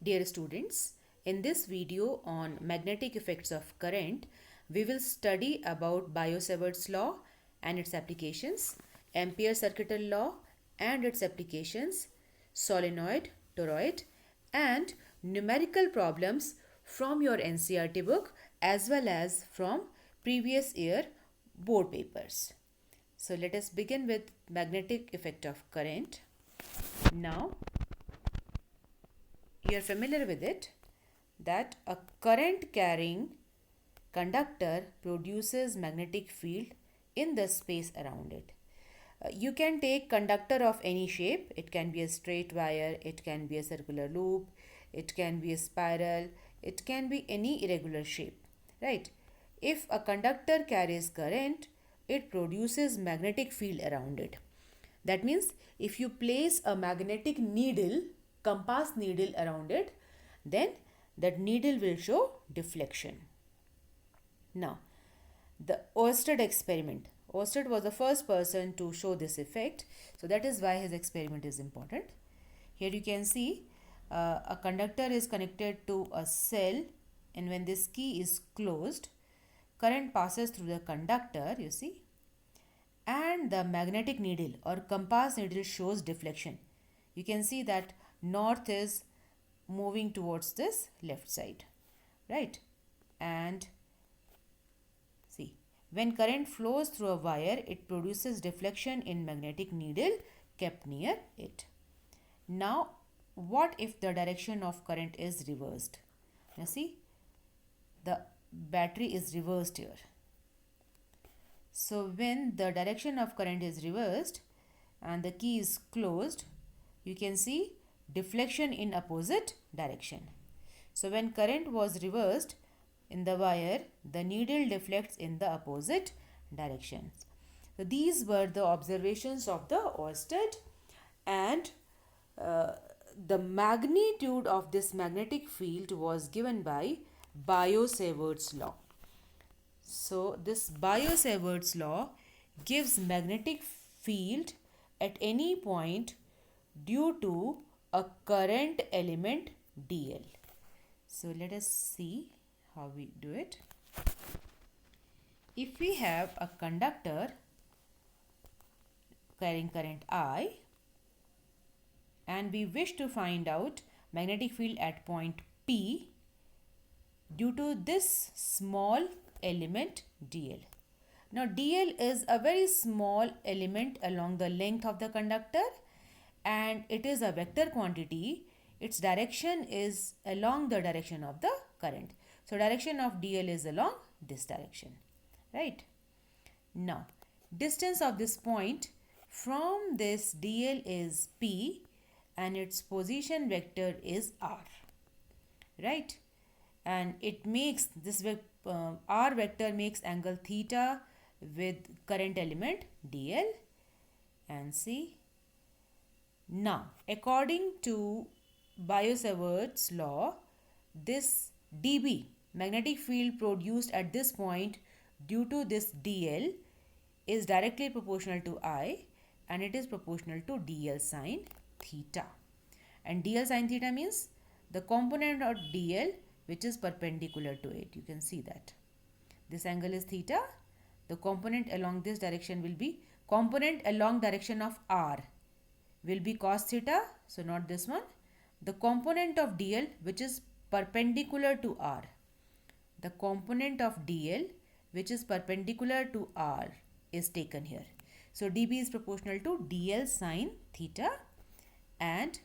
Dear students, in this video on magnetic effects of current, we will study about Biot-Savart's law and its applications, Ampere's circuital law and its applications, solenoid, toroid, and numerical problems from your NCERT book as well as from previous year board papers. So let us begin with magnetic effect of current. Now, you are familiar with it that a current carrying conductor produces magnetic field in the space around it. You can take conductor of any shape. It can be a straight wire, it can be a circular loop, it can be a spiral, it can be any irregular shape, right? If a conductor carries current, it produces magnetic field around it. That means if you place a magnetic needle, compass needle around it, then that needle will show deflection. Now, the Oersted experiment. Oersted was the first person to show this effect. So that is why his experiment is important. Here you can see a conductor is connected to a cell, and when this key is closed, current passes through the conductor, you see, and the magnetic needle or compass needle shows deflection. You can see that north is moving towards this left side, right? And see, when current flows through a wire, it produces deflection in magnetic needle kept near it. Now, what if the direction of current is reversed? You see, the battery is reversed here. So when the direction of current is reversed and the key is closed, you can see deflection in opposite direction. So when current was reversed in the wire, the needle deflects in the opposite direction. So these were the observations of the Oersted, and the magnitude of this magnetic field was given by Biot-Savart's law. So this Biot-Savart's law gives magnetic field at any point due to a current element dl. So let us see how we do it. If we have a conductor carrying current I and we wish to find out magnetic field at point P due to this small element dl. Now dl is a very small element along the length of the conductor, and it is a vector quantity. Its direction is along the direction of the current. So direction of dl is along this direction, right? Now distance of this point from this dl is p and its position vector is r, right? And it makes this r vector makes angle theta with current element dl. And see, now according to Biot-Savart's law, this dB magnetic field produced at this point due to this dl is directly proportional to I, and it is proportional to dl sine theta. And dl sine theta means the component of dl which is perpendicular to it. You can see that this angle is theta. The component along this direction will be component along direction of r will be cos theta. So not this one. The component of dl which is perpendicular to r. The component of dl which is perpendicular to r is taken here. So dB is proportional to dl sine theta, and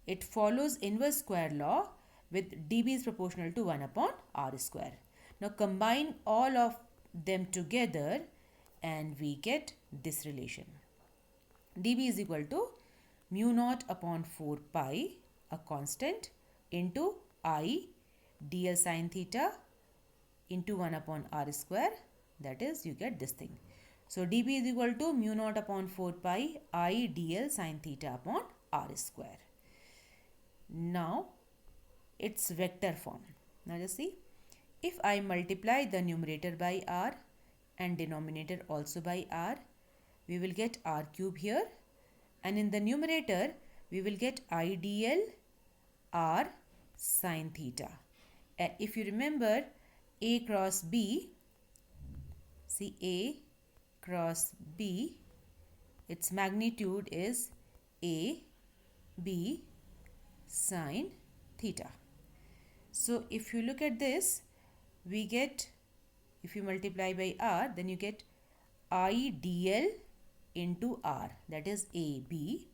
it follows inverse square law with dB is proportional to 1 upon r square. Now combine all of them together and we get this relation. dB is equal to mu naught upon 4 pi, a constant, into I dl sine theta into 1 upon r square. That is, you get this thing. So dB is equal to mu naught upon 4 pi I dl sine theta upon r square. Now its vector form. Now just see, if I multiply the numerator by r and denominator also by r, we will get r cube here, and in the numerator we will get I dl r sine theta. And if you remember A cross B, see A cross B, its magnitude is A B sine theta. So if you look at this, we get, if you multiply by r, then you get I dl into r, that is AB,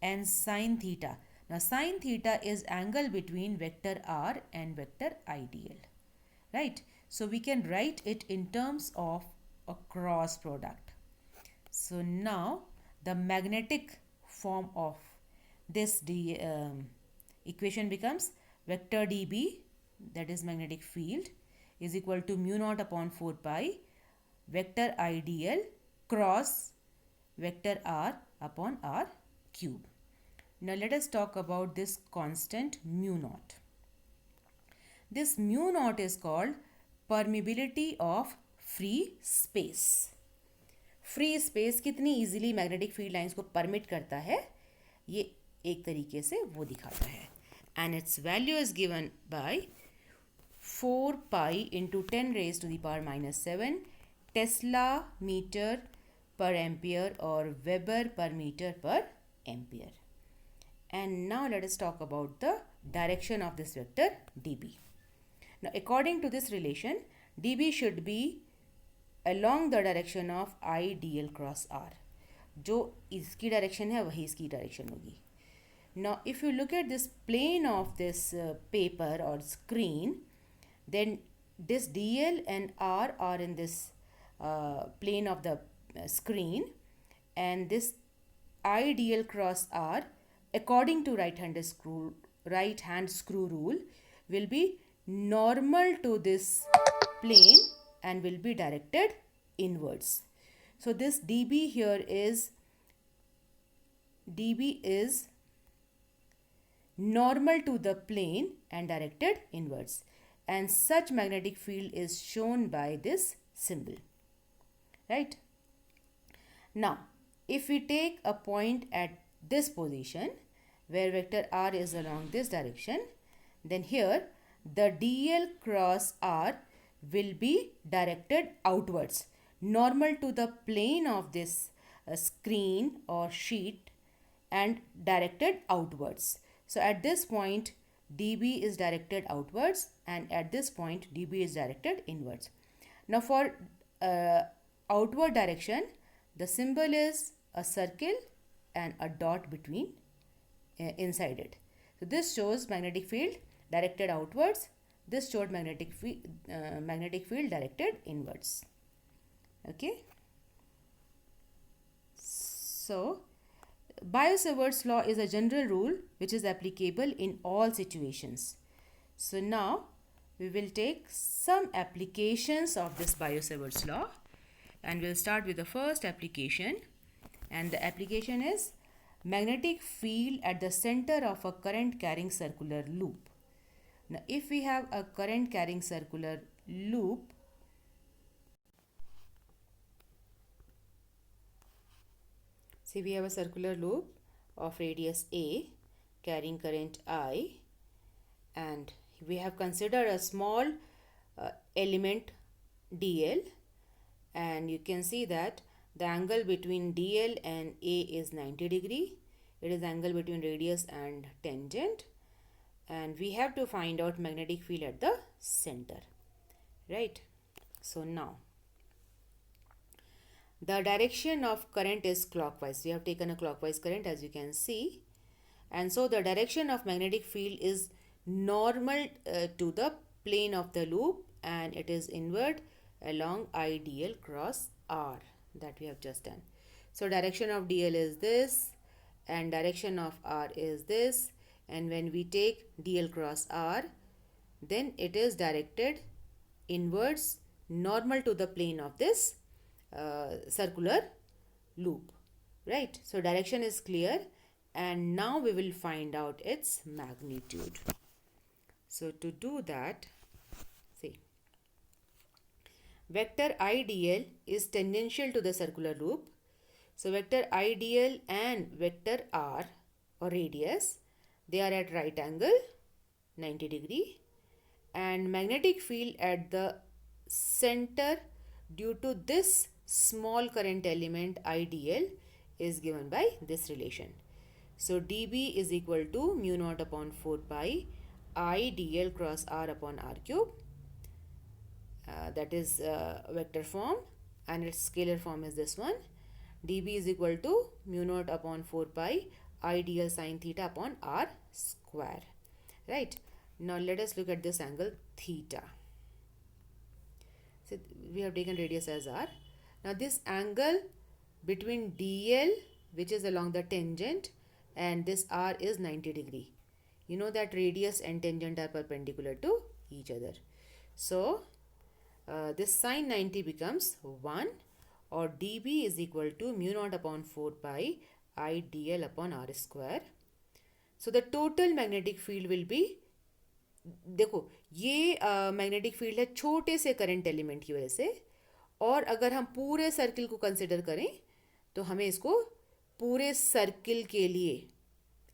and sine theta. Now sine theta is angle between vector r and vector I dl, right? So we can write it in terms of a cross product. So now the magnetic form of this equation becomes vector dB, that is magnetic field, is equal to mu naught upon 4 pi vector I dl cross vector r upon r cube. Now let us talk about this constant mu naught. This mu naught is called permeability of free space. Free space कितनी easily magnetic field lines को permit करता है, ये एक तरीके से वो दिखाता है. And its value is given by 4 pi into 10 raised to the power minus 7 tesla metre per ampere or Weber per meter per ampere. And now let us talk about the direction of this vector dB. Now according to this relation, dB should be along the direction of I dl cross r. जो इसकी direction है वही इसकी direction होगी. Now if you look at this plane of this paper or screen, then this dl and r are in this plane of the screen, and this I dl cross r according to right hand screw rule will be normal to this plane and will be directed inwards. So this dB here is normal to the plane and directed inwards, and such magnetic field is shown by this symbol, right? Now if we take a point at this position where vector r is along this direction, then here the dl cross r will be directed outwards, normal to the plane of this screen or sheet and directed outwards. So at this point dB is directed outwards, and at this point dB is directed inwards. Now for outward direction, the symbol is a circle and a dot between inside it. So this shows magnetic field directed outwards. This showed magnetic field directed inwards. Okay. So Biot-Savart's law is a general rule which is applicable in all situations. So now we will take some applications of this Biot-Savart's law, and we'll start with the first application, and the application is magnetic field at the center of a current carrying circular loop. Now if we have a current carrying circular loop, see we have a circular loop of radius A carrying current I, and we have considered a small element dl, and you can see that the angle between dl and A is 90 degree. It is angle between radius and tangent, and we have to find out magnetic field at the center, right? So now the direction of current is clockwise. We have taken a clockwise current, as you can see, and so the direction of magnetic field is normal to the plane of the loop, and it is inward along I dl cross r that we have just done. So direction of dl is this and direction of r is this, and when we take dl cross r, then it is directed inwards normal to the plane of this circular loop, right? So direction is clear, and now we will find out its magnitude. So to do that, see, vector I dl is tangential to the circular loop. So vector I dl and vector r or radius they are at right angle 90 degree, and magnetic field at the center due to this small current element IDL is given by this relation. So dB is equal to mu naught upon 4 pi IDL cross R upon R cube. That is vector form, and its scalar form is this one. dB is equal to mu naught upon 4 pi IDL sine theta upon R square. Right. Now let us look at this angle theta. So we have taken radius as R. Now this angle between DL, which is along the tangent, and this R is 90 degree. You know that radius and tangent are perpendicular to each other. So this sine 90 becomes 1, or dB is equal to mu naught upon 4 pi I dl upon R square. So the total magnetic field will be, देखो ये magnetic field है छोटे से current element की वजह से, और अगर हम पूरे सर्किल को कंसिडर करें तो हमें इसको पूरे सर्किल के लिए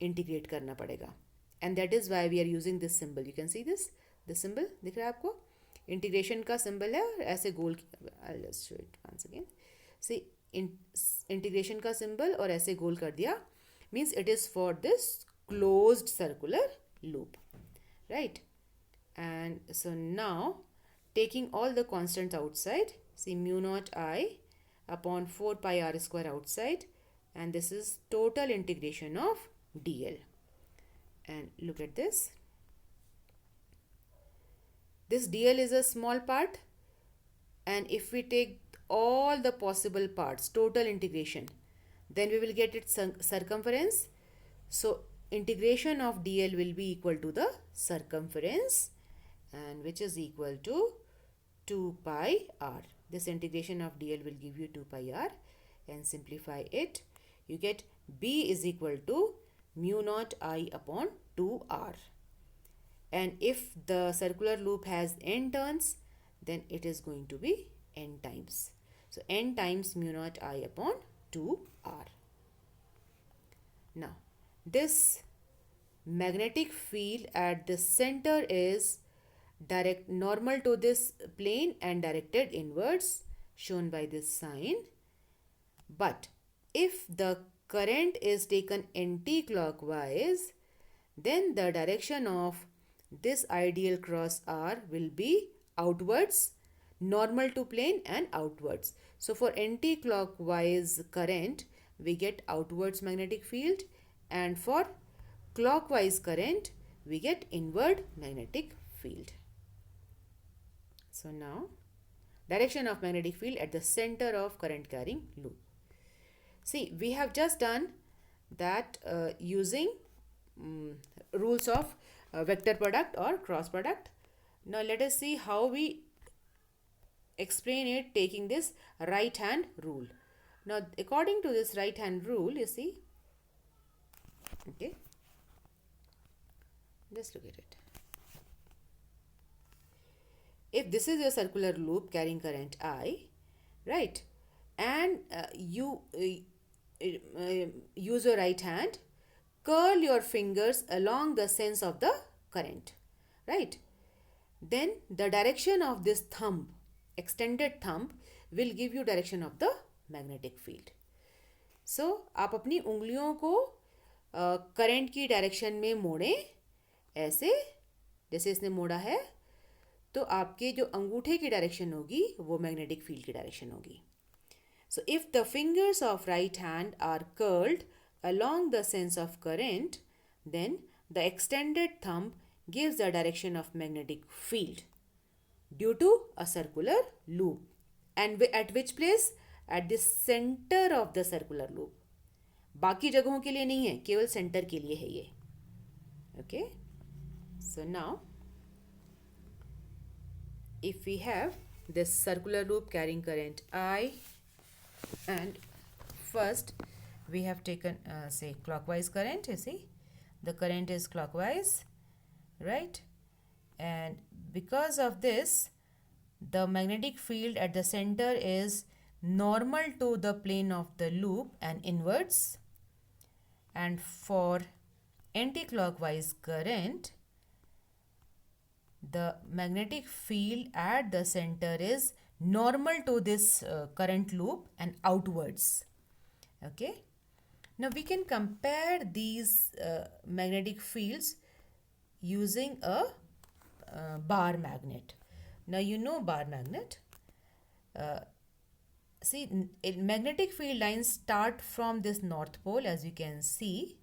इंटीग्रेट करना पड़ेगा, and that is why we are using this symbol. You can see this symbol दिख रहा है आपको, इंटीग्रेशन का सिंबल है, और ऐसे गोल, I just show it once again. See integration का सिंबल और ऐसे गोल कर दिया, means it is for this closed circular loop, right? And so now taking all the constants outside, see mu naught I upon 4 pi R square outside, and this is total integration of dl. And look at this. This dl is a small part, and if we take all the possible parts, total integration, then we will get its circumference. So integration of dl will be equal to the circumference, and which is equal to 2 pi r. This integration of dl will give you 2 pi r, and simplify it, you get b is equal to mu naught I upon 2r. And if the circular loop has n turns, then it is going to be n times. So n times mu naught I upon 2r. Now this magnetic field at the center is direct normal to this plane and directed inwards, shown by this sign. But if the current is taken anti-clockwise, then the direction of this ideal cross R will be outwards, normal to plane and outwards. So for anti-clockwise current, we get outwards magnetic field, and for clockwise current, we get inward magnetic field. So now, direction of magnetic field at the center of current carrying loop. See, we have just done that using rules of vector product or cross product. Now let us see how we explain it taking this right hand rule. Now according to this right hand rule, you see, okay, just look at it. If this is your circular loop carrying current I, right, and you use your right hand, curl your fingers along the sense of the current, right, then the direction of this thumb, extended thumb, will give you direction of the magnetic field. So आप अपनी उंगलियों को current की direction में मोड़ें, ऐसे जैसे इसने मोड़ा है, तो आपके जो अंगूठे की डायरेक्शन होगी वो मैग्नेटिक फील्ड की डायरेक्शन होगी. So if the fingers of right hand are curled along the sense of current, then the extended thumb gives the direction of magnetic field due to a circular loop. And at which place? At the center of the circular loop. बाकी जगहों के लिए नहीं है, केवल centre के लिए है ये. Okay. So now, if we have this circular loop carrying current I, and first we have taken say clockwise current, you see the current is clockwise, right, and because of this the magnetic field at the center is normal to the plane of the loop and inwards, and for anti-clockwise current, the magnetic field at the center is normal to this current loop and outwards. Okay. Now we can compare these magnetic fields using a bar magnet. Now you know bar magnet. See, magnetic field lines start from this north pole, as you can see,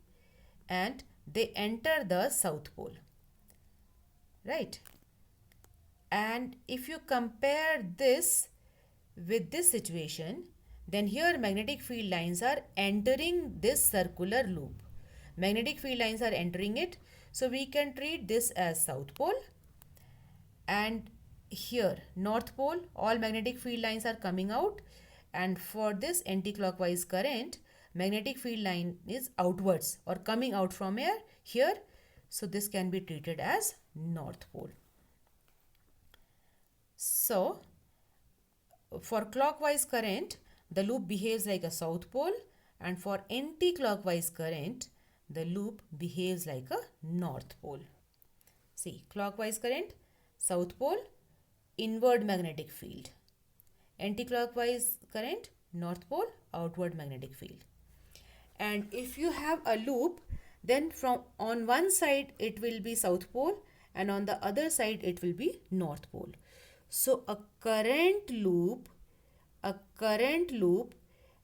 and they enter the south pole, right? And if you compare this with this situation, then here magnetic field lines are entering this circular loop. Magnetic field lines are entering it, so we can treat this as south pole, and here north pole, all magnetic field lines are coming out, and for this anti-clockwise current, magnetic field line is outwards or coming out from here, so this can be treated as north pole. So for clockwise current, the loop behaves like a south pole, and for anti-clockwise current, the loop behaves like a north pole. See, clockwise current, south pole, inward magnetic field. Anti-clockwise current, north pole, outward magnetic field. And if you have a loop, then from on one side it will be south pole, and on the other side it will be north pole. So a current loop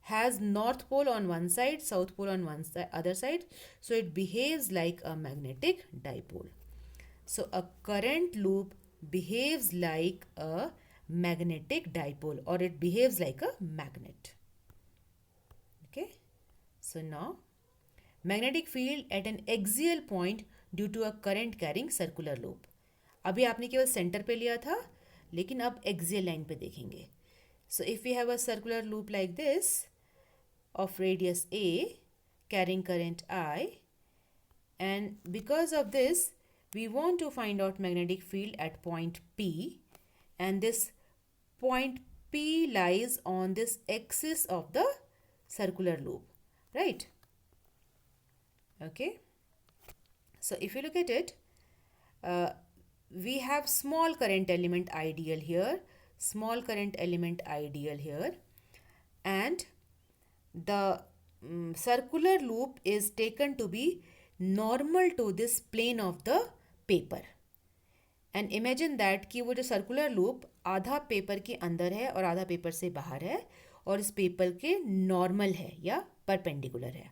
has north pole on one side, south pole on one side, other side, so it behaves like a magnetic dipole. So a current loop behaves like a magnetic dipole, or it behaves like a magnet. Okay, so now magnetic field at an axial point due to a current carrying circular loop. अभी आपने केवल centre पे लिया था, लेकिन अब axial line पे देखेंगे. So if we have a circular loop like this of radius a carrying current I, and because of this we want to find out magnetic field at point P, and this point P lies on this axis of the circular loop, right? Okay, so if you look at it, we have small current element ideal here, small current element ideal here, and the circular loop is taken to be normal to this plane of the paper. And imagine that कि वो जो circular loop आधा paper के अंदर है और आधा paper से बाहर है, और इस पेपर के नॉर्मल है या परपेंडिकुलर है.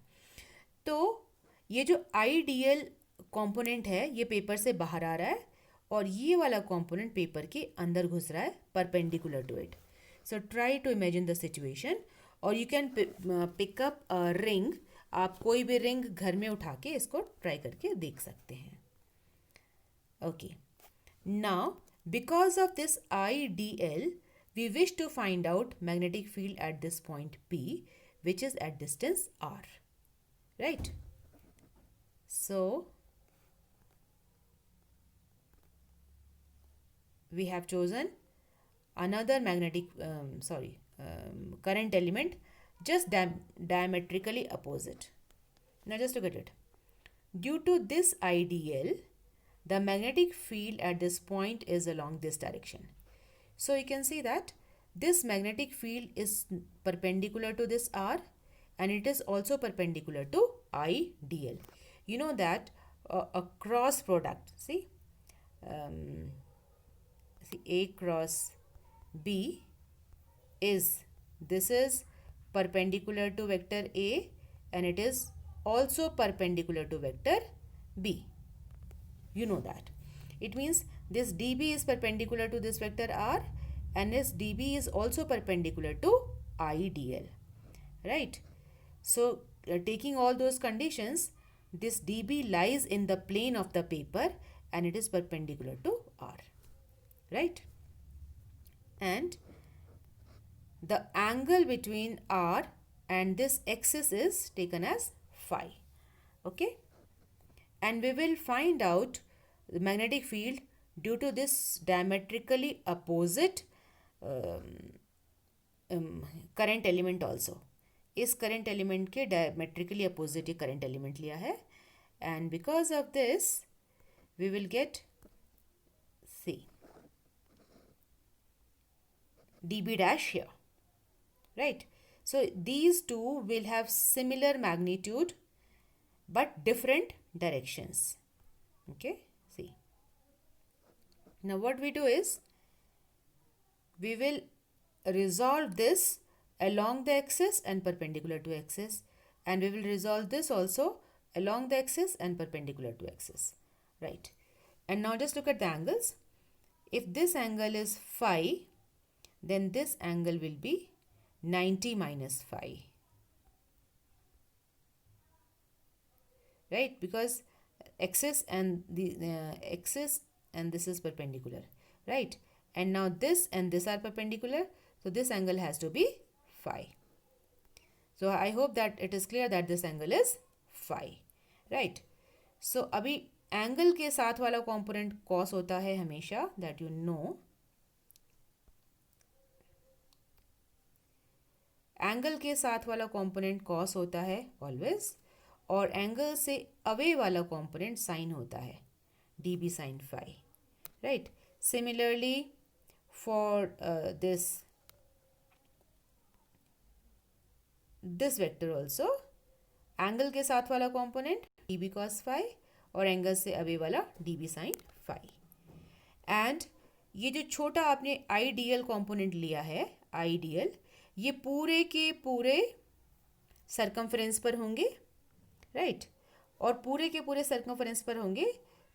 तो ये जो आइडियल कंपोनेंट है ये पेपर से बाहर आ रहा है, और ये वाला कंपोनेंट पेपर के अंदर घुस रहा है perpendicular to it. So try to imagine the situation, और you can pick up a ring. आप कोई भी रिंग घर में उठा के इसको ट्राई करके देख सकते हैं. Okay, now because of this IDL, we wish to find out magnetic field at this point P, which is at distance r, right? So we have chosen another magnetic current element just diametrically opposite. Now just look at it. Due to this IDL, the magnetic field at this point is along this direction. So you can see that this magnetic field is perpendicular to this R, and it is also perpendicular to IDL. You know that a cross product, see A cross B is, this is perpendicular to vector A, and it is also perpendicular to vector B. You know that. It means this dB is perpendicular to this vector R, and this dB is also perpendicular to IDL, right? So taking all those conditions, this dB lies in the plane of the paper and it is perpendicular to R, right? And the angle between R and this axis is taken as phi. Okay, and we will find out the magnetic field due to this diametrically opposite current element also. इस current element के diametrically opposite current element लिया है, and because of this we will get C dB dash here, right? So these two will have similar magnitude but different directions. Okay, see. Now what we do is we will resolve this along the axis and perpendicular to axis, and we will resolve this also along the axis and perpendicular to axis, right? And now just look at the angles. If this angle is phi, then this angle will be 90 minus phi, right? Because axis and the axis and this is perpendicular, right? And now this and this are perpendicular, so this angle has to be phi. So I hope that it is clear that this angle is phi, right? So अभी angle के साथ वाला component cos होता है हमेशा, that you know. Angle के साथ वाला कॉम्पोनेंट कॉस होता है ऑलवेज, और एंगल से अवे वाला कॉम्पोनेंट साइन होता है d B sine phi, right? Similarly for this vector also, angle के साथ वाला component d B cos phi और एंगल से अवे वाला d B sine phi. And ये जो छोटा आपने आइडियल कॉम्पोनेंट लिया है, आइडियल, ये पूरे के पूरे सरकमफ्रेंस पर होंगे, राइट? और पूरे के पूरे सरकमफ्रेंस पर होंगे.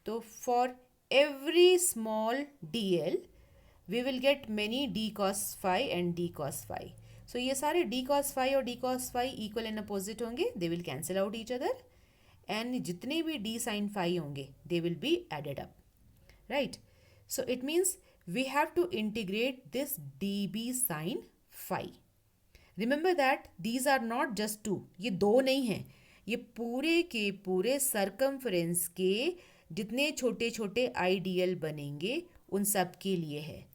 तो for every small d l we will get many d cos phi and d cos phi. So ये सारे डी कॉस फाई और d cos phi equal and opposite होंगे, they will cancel out each other, and जितने भी d sine phi होंगे they will be added up, right? So it means we have to integrate this d B sine phi. Remember that these are not just to, ये दो नहीं हैं, ये पूरे के पूरे सरकमफ्रेंस के जितने छोटे छोटे आइडियल बनेंगे उन सब के लिए है.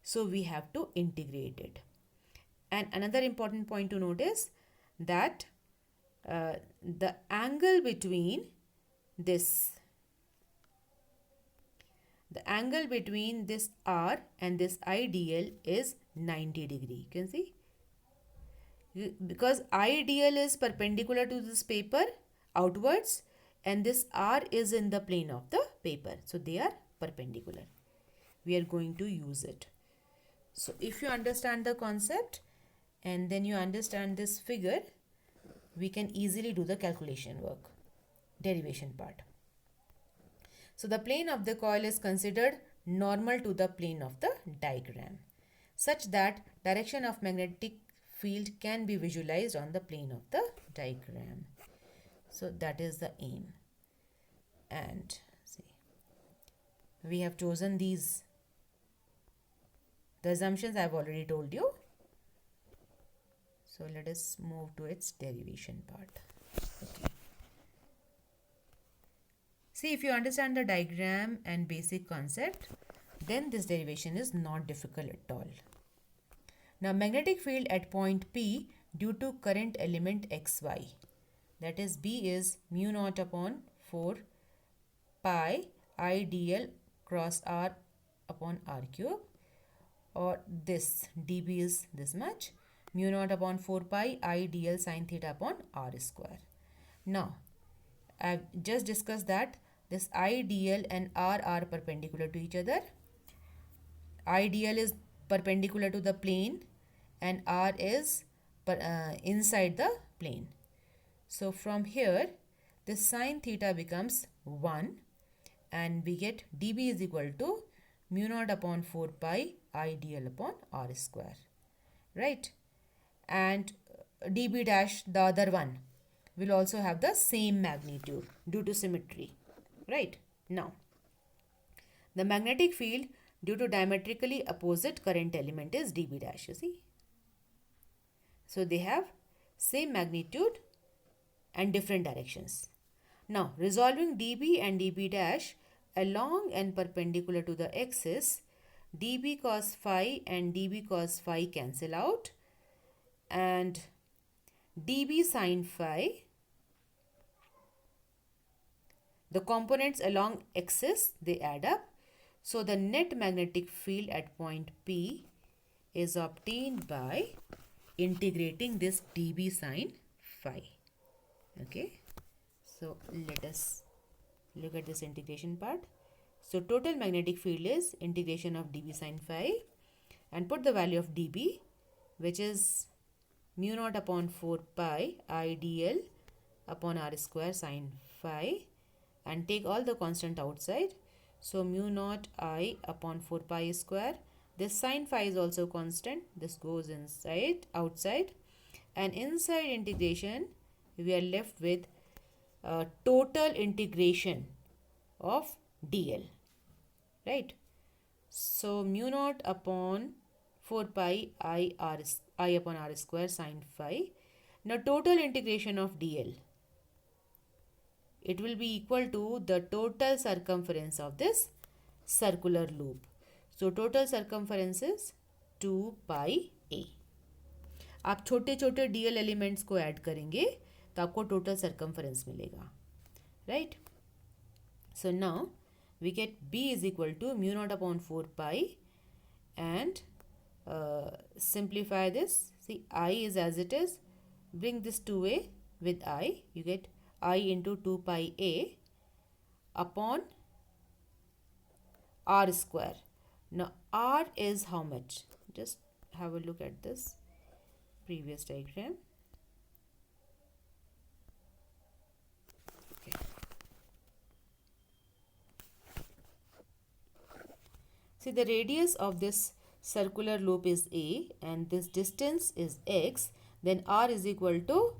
So we have to integrate it. And another important point to notice that the angle between this R and this ideal is 90 degree. You can see, because ideal is perpendicular to this paper outwards and this R is in the plane of the paper, so they are perpendicular. We are going to use it. So if you understand the concept and then you understand this figure, we can easily do the calculation work, derivation part. So the plane of the coil is considered normal to the plane of the diagram, such that direction of magnetic field can be visualized on the plane of the diagram. So that is the aim. And see, we have chosen these. The assumptions I have already told you. So let us move to its derivation part. Okay. See, if you understand the diagram and basic concept, then this derivation is not difficult at all. Now, magnetic field at point P due to current element XY, that is B is mu naught upon 4 pi I dl cross R upon R cube, or this dB is this much, mu naught upon 4 pi I dl sin theta upon R square. Now, I have just discussed that this I dl and R are perpendicular to each other. I dl is perpendicular to the plane and R is inside the plane. So from here, this sin theta becomes 1 and we get dB is equal to mu naught upon 4 pi I dl upon R square, right? And dB dash, the other one, will also have the same magnitude due to symmetry, right? Now, the magnetic field due to diametrically opposite current element is dB dash, you see. So they have same magnitude and different directions. Now, resolving dB and dB dash along and perpendicular to the axis, dB cos phi and dB cos phi cancel out, and dB sin phi The components along axis, they add up. So the net magnetic field at point P is obtained by integrating this dB sine phi. Okay. So let us look at this integration part. So total magnetic field is integration of dB sine phi, and put the value of dB, which is mu naught upon 4 pi I dl upon r square sine phi, and take all the constant outside. So mu naught I upon 4 pi square. This sine phi is also constant. This goes inside, outside, and inside integration we are left with total integration of dl, right? So mu naught upon 4 pi I upon r square sine phi. Now total integration of dl, it will be equal to the total circumference of this circular loop. So total circumference is 2 pi a. आप छोटे छोटे dl elements को add करेंगे तो आपको total circumference मिलेगा, right? So now we get B is equal to mu naught upon 4 pi, and simplify this. See, I is as it is. Bring this 2a with I. You get I into 2 pi a upon r square. Now r is how much? Just have a look at this previous diagram. See, the radius of this circular loop is a, and this distance is x. Then r is equal to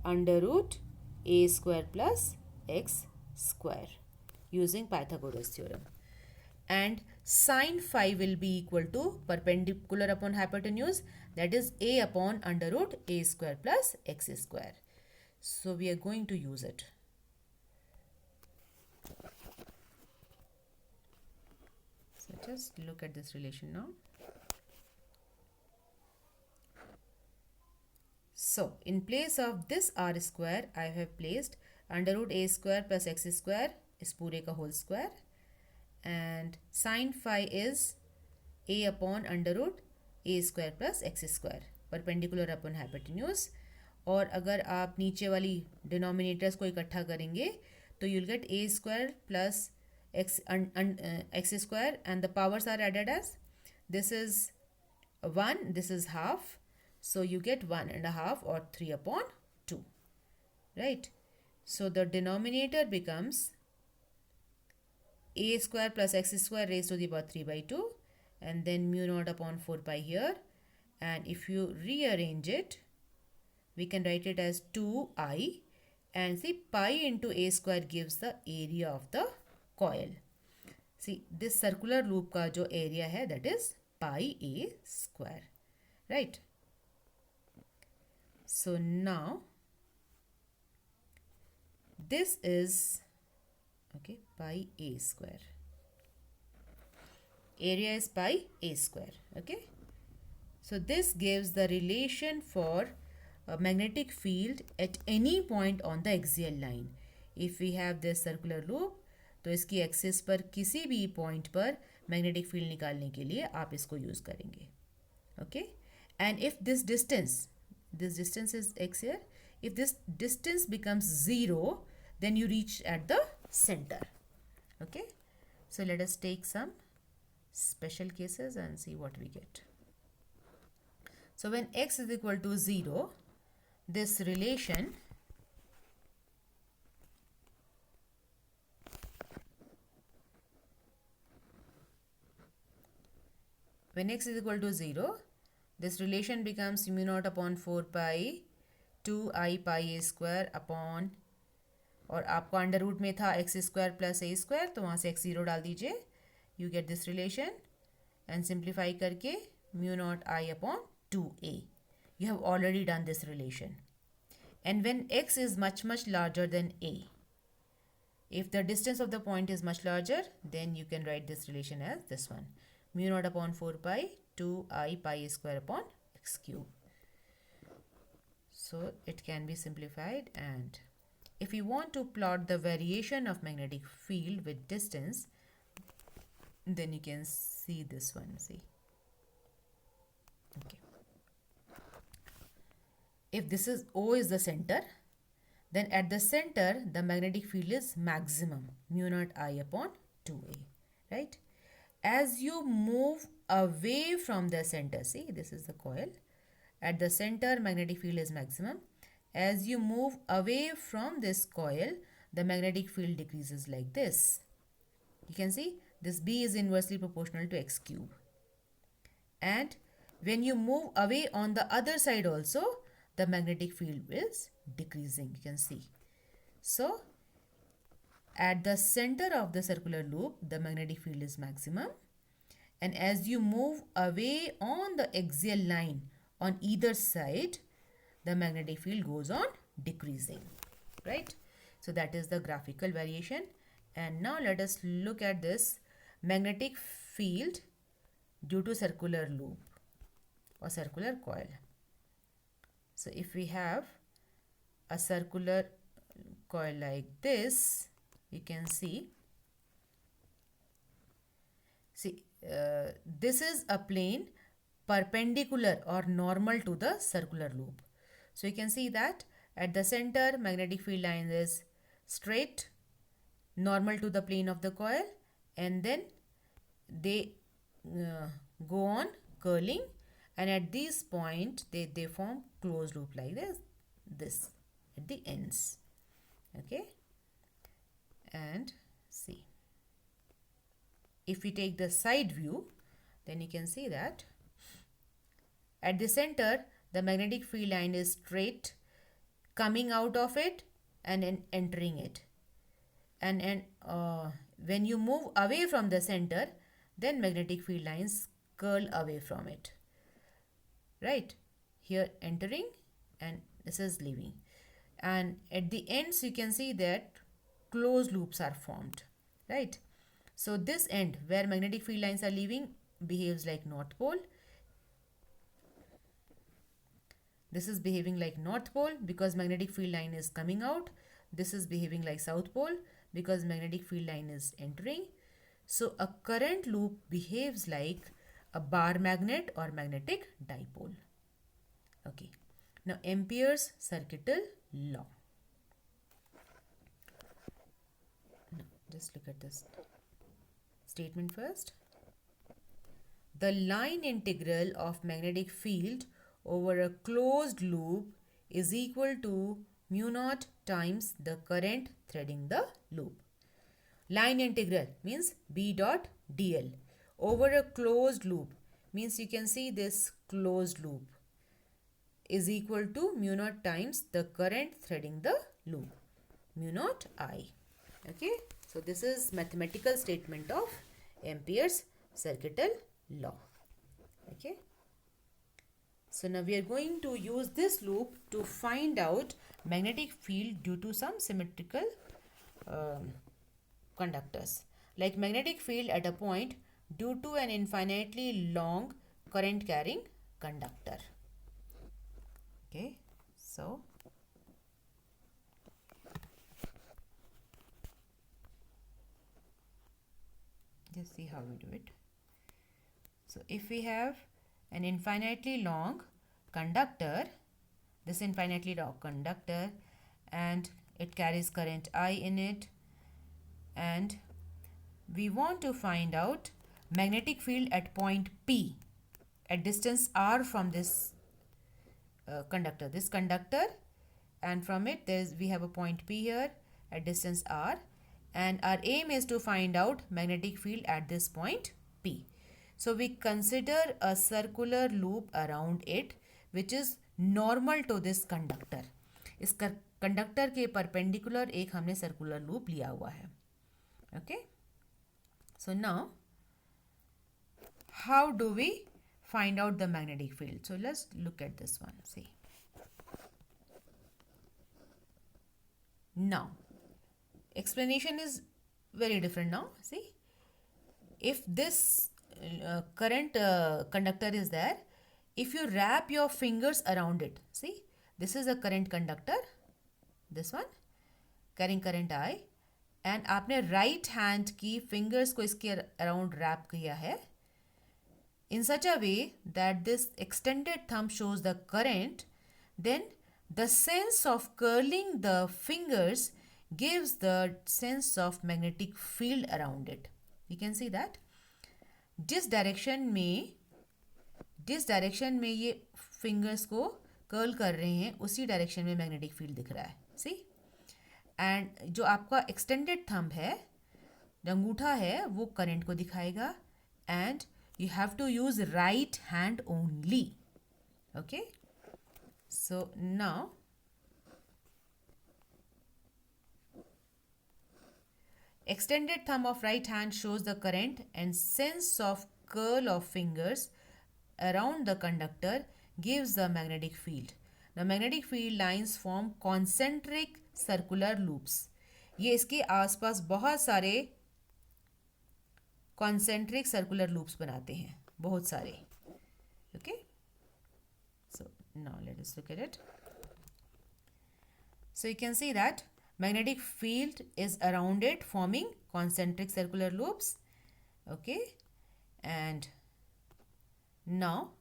under root a square plus x square using Pythagoras theorem. And sine phi will be equal to perpendicular upon hypotenuse, that is a upon under root a square plus x square. So we are going to use it. So just look at this relation now. So in place of this r square, I have placed under root a square plus x square is पूरे का whole square, and sine phi is a upon under root a square plus x square perpendicular upon hypotenuse. और अगर आप नीचे वाली denominators को इकट्ठा करेंगे तो you'll get a square plus x square, and the powers are added as this is 1, this is half, so you get 1.5 or 3 upon 2, right? So the denominator becomes a square plus x square raised to the power 3 by 2, and then mu naught upon 4 pi here, and if you rearrange it, we can write it as 2i, and see, pi into a square gives the area of the coil. See, this circular loop का जो area है, that is pi a square, right? So now this is okay, pi a square. Area is pi a square. Okay. So this gives the relation for a magnetic field at any point on the axial line. If we have this circular loop, तो इसकी axis पर किसी भी point पर magnetic field निकालने के लिए आप इसको यूज करेंगे. Okay, and if this distance is x here, if this distance becomes 0, then you reach at the center. Okay, so let us take some special cases and see what we get. So when x is equal to 0, this relation this relation becomes mu naught upon 4 pi 2i pi a square upon, और आपको under root में था x square plus a square, तो वहाँ से x zero डाल दीजिए, you get this relation, and simplify करके mu nought I upon 2a. You have already done this relation. And when x is much larger than a, if the distance of the point is much larger, then you can write this relation as this one, mu naught upon 4 pi 2i pi a square upon x cube. So it can be simplified, and if you want to plot the variation of magnetic field with distance, then you can see this one. See, okay, if this is O is the center, then at the center the magnetic field is maximum, mu naught I upon 2a, right? As you move away from the center, see, this is the coil, at the center magnetic field is maximum. As you move away from this coil, the magnetic field decreases like this. You can see this B is inversely proportional to x cube. And when you move away on the other side also, the magnetic field is decreasing. You can see. So, at the center of the circular loop, the magnetic field is maximum. And as you move away on the axial line on either side, the magnetic field goes on decreasing, right? So that is the graphical variation. And now let us look at this magnetic field due to circular loop or circular coil. So if we have a circular coil like this, you can see, this is a plane perpendicular or normal to the circular loop. So you can see that at the center magnetic field line is straight, normal to the plane of the coil, and then they go on curling, and at this point they form closed loop like this at the ends. Okay, and see, if we take the side view, then you can see that at the center the magnetic field line is straight, coming out of it and then entering it, and when you move away from the center, then magnetic field lines curl away from it, right? Here entering and this is leaving, and at the ends you can see that closed loops are formed, right? So this end where magnetic field lines are leaving behaves like north pole. This is behaving like north pole because magnetic field line is coming out. This is behaving like south pole because magnetic field line is entering. So a current loop behaves like a bar magnet or magnetic dipole. Okay. Now Ampere's circuital law. Now just look at this statement first. The line integral of magnetic field over a closed loop is equal to mu naught times the current threading the loop. Line integral means B dot dl over a closed loop means you can see this closed loop is equal to mu naught times the current threading the loop, mu naught I. Okay, so this is mathematical statement of Ampere's circuital law. Okay, so now we are going to use this loop to find out magnetic field due to some symmetrical conductors, like magnetic field at a point due to an infinitely long current carrying conductor. Okay, so just see how we do it. So if we have an infinitely long conductor, this infinitely long conductor, and it carries current I in it, and we want to find out magnetic field at point P at distance r from this conductor, and from it we have a point P here at distance r, and our aim is to find out magnetic field at this point P. So we consider a circular loop around it which is normal to this conductor. इस conductor के perpendicular एक हमने circular loop लिया हुआ है. Okay, so now how do we find out the magnetic field? So let's look at this one. See, now explanation is very different now. See, if this current conductor is there, if you wrap your fingers around it, see, this is a current conductor, this one, carrying current I, and आपने right hand की fingers को इसके around rap किया है in such a way that this extended thumb shows the current, then the sense of curling the fingers gives the sense of magnetic field around it. You can see that जिस direction में ये fingers को curl कर रहे हैं उसी direction में magnetic field दिख रहा है. सी, एंड जो आपका एक्सटेंडेड थंब है, जो अंगूठा है, वो करंट को दिखाएगा, and you have to use right hand only. Okay, so now extended thumb of right hand shows the current and sense of curl of fingers around the conductor gives the magnetic field. The magnetic field lines form concentric circular loops. ये इसके आसपास बहुत सारे concentric circular loops बनाते हैं, बहुत सारे. Okay, so now let us look at it. So you can see that magnetic field is around it forming concentric circular loops. Okay, and now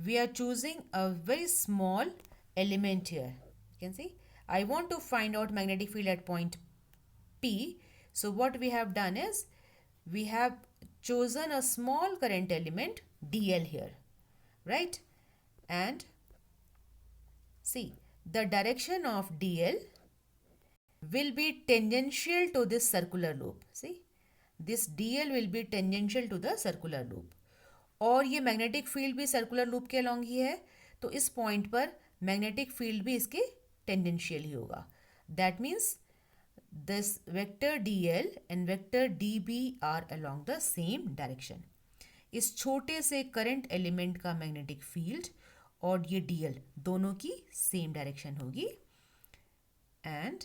we are choosing a very small element here. You can see I want to find out magnetic field at point P. So what we have done is we have chosen a small current element dl here, right? And see, the direction of dl will be tangential to this circular loop. See, this dl will be tangential to the circular loop. और ये magnetic field भी circular loop के along ही है, तो इस point पर magnetic field भी इसके टेंजेंशियल ही होगा. That means this vector dl and vector db are along the same direction. इस छोटे से करंट एलिमेंट का मैग्नेटिक फील्ड और ये dl दोनों की सेम डायरेक्शन होगी. And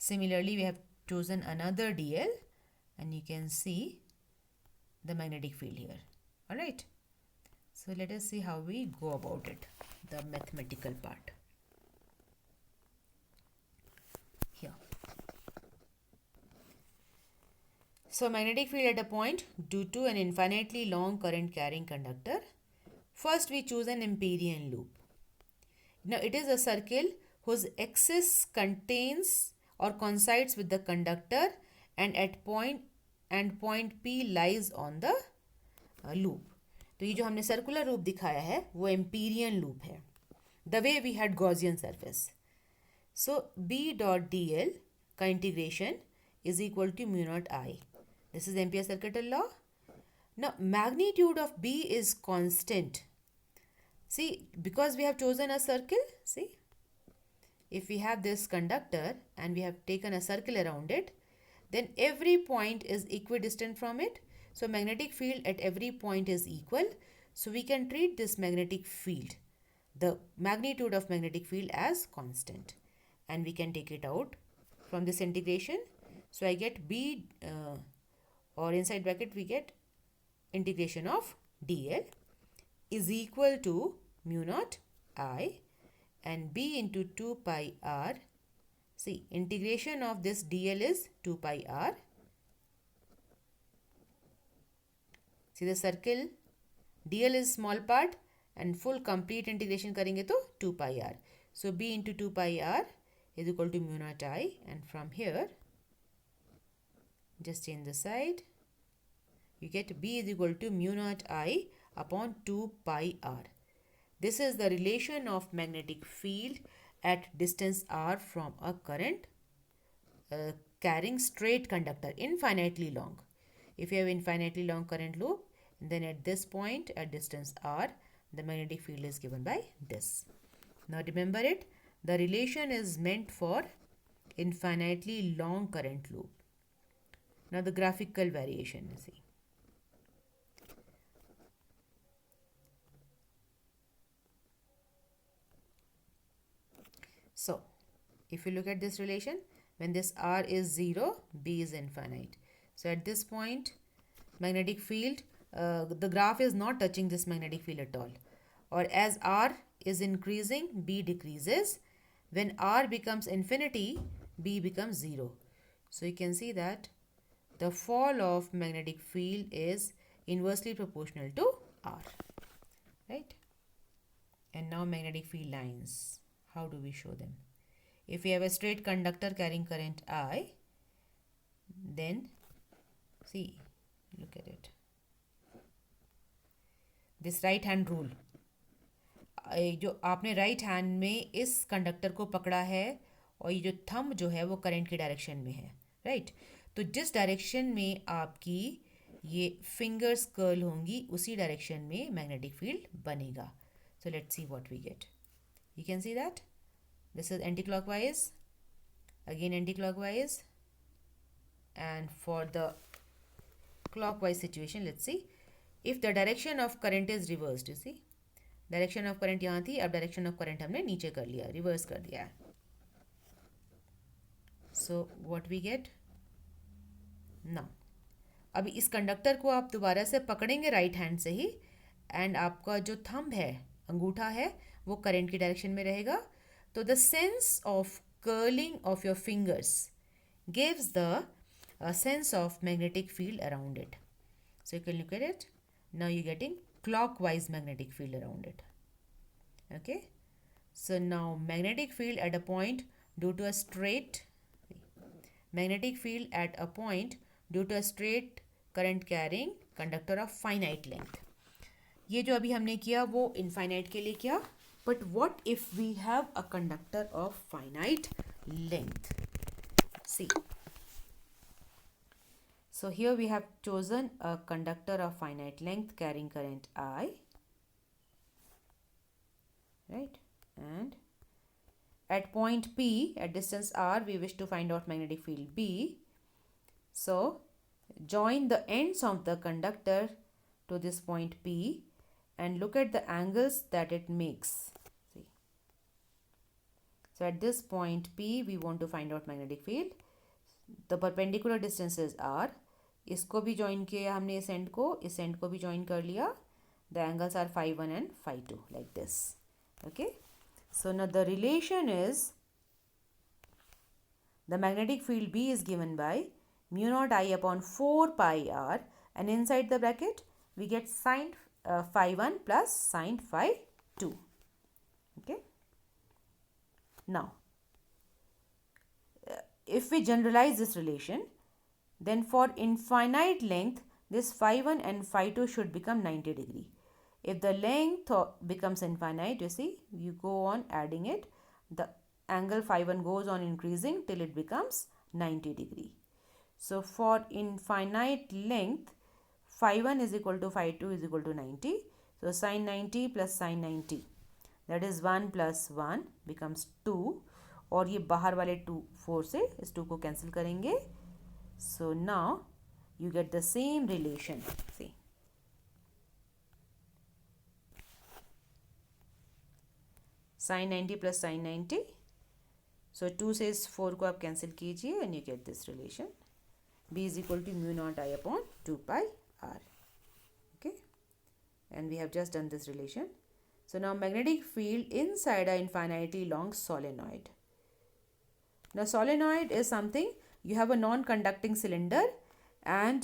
similarly we have chosen another dl and you can see the magnetic field here. All right, so let us see how we go about it, the mathematical part. So magnetic field at a point due to an infinitely long current carrying conductor. First we choose an Ampérian loop. Now it is a circle whose axis contains or coincides with the conductor and at point P lies on the loop. तो ये जो हमने circular loop दिखाया है वो Amperian loop है, the way we had Gaussian surface. So B dot dl का integration is equal to mu naught I. This is Ampere's circuital law. Now magnitude of B is constant. See, because we have chosen a circle, see, if we have this conductor and we have taken a circle around it, then every point is equidistant from it. So magnetic field at every point is equal. So we can treat this magnetic field, the magnitude of magnetic field, as constant. And we can take it out from this integration. So I get B, or inside bracket we get integration of dl is equal to mu naught I and B into 2 pi r. See, integration of this dl is 2 pi r. See the circle, dl is small part and full complete integration करेंगे तो 2 pi r. So B into 2 pi r is equal to mu naught I, and from here just change the side, you get B is equal to mu naught I upon 2 pi r. This is the relation of magnetic field at distance r from a current carrying straight conductor infinitely long. If you have infinitely long current loop, then at this point at distance r, the magnetic field is given by this. Now remember it, the relation is meant for infinitely long current loop. Now the graphical variation, you see. So if you look at this relation, when this r is 0, B is infinite. So at this point, magnetic field, the graph is not touching this magnetic field at all. Or as r is increasing, B decreases. When r becomes infinity, B becomes 0. So you can see that the fall of magnetic field is inversely proportional to R, right? And now magnetic field lines. How do we show them? If we have a straight conductor carrying current I, then see, look at it. This right hand rule, जो आपने right hand में इस conductor को पकड़ा है और ये जो थंब जो है वो करंट की डायरेक्शन में है, राइट? तो जिस डायरेक्शन में आपकी ये फिंगर्स कर्ल होंगी उसी डायरेक्शन में मैग्नेटिक फील्ड बनेगा. So let's see what we get. You can see that this is anti-clockwise, again anti-clockwise, and for the clockwise situation, let's see if the direction of current is reversed. You see, direction of current यहाँ थी, अब direction of current हमने नीचे कर लिया, reverse कर दिया. So what we get now, अभी इस कंडक्टर को आप दोबारा से पकड़ेंगे राइट हैंड से ही, एंड आपका जो थंब है, अंगूठा है, वो करंट की डायरेक्शन में रहेगा. तो the sense of curling of your fingers gives the sense of magnetic field around it. So you can look at it. Now you're getting clockwise magnetic field around it. Okay. So now magnetic field at a point due to a straight magnetic field at a point due to a straight current carrying conductor of finite length. ये जो अभी हमने किया वो infinite के लिए किया. But what if we have a conductor of finite length? See. So here we have chosen a conductor of finite length carrying current I, right? And at point P, at distance R, we wish to find out magnetic field B. So join the ends of the conductor to this point P and look at the angles that it makes. See. So at this point P, we want to find out magnetic field. The perpendicular distances are, इसको भी join किया हमने, इस and को भी join कर लिया. The angles are phi 1 and phi 2 like this. Okay. So now the relation is the magnetic field B is given by mu naught I upon 4 pi r, and inside the bracket we get sine phi 1 plus sine phi 2. Okay. Now if we generalize this relation, then for infinite length this phi 1 and phi 2 should become 90 degree. If the length becomes infinite, you see, you go on adding it, the angle phi 1 goes on increasing till it becomes 90 degree. So for infinite length, phi 1 is equal to phi 2 is equal to 90. So sine 90 plus sine 90, that is 1 plus 1 becomes 2. और ये बाहर वाले 4 से इस 2 को cancel करेंगे. So now you get the same relation. See, sine 90 plus sine 90. So 2 से इस 4 को आप कैंसिल कीजिए and you get this relation. B is equal to mu naught I upon 2 pi r. Okay, and we have just done this relation. So now magnetic field inside an infinitely long solenoid. Now solenoid is something, you have a non-conducting cylinder and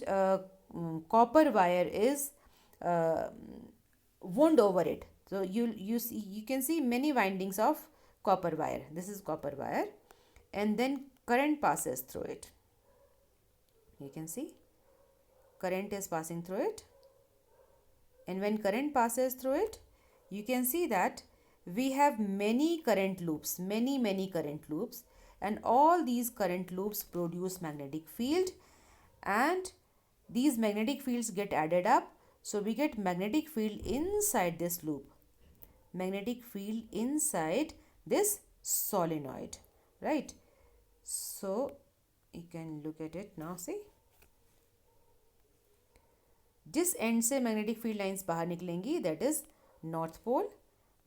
copper wire is wound over it. So you can see many windings of copper wire. This is copper wire, and then current passes through it. You can see current is passing through it, and when current passes through it, you can see that we have many current loops, many current loops. And all these current loops produce magnetic field, and these magnetic fields get added up. So we get magnetic field inside this loop, magnetic field inside this solenoid, right? So you can look at it now. See, जिस and से magnetic field lines बाहर निकलेंगी that is north pole,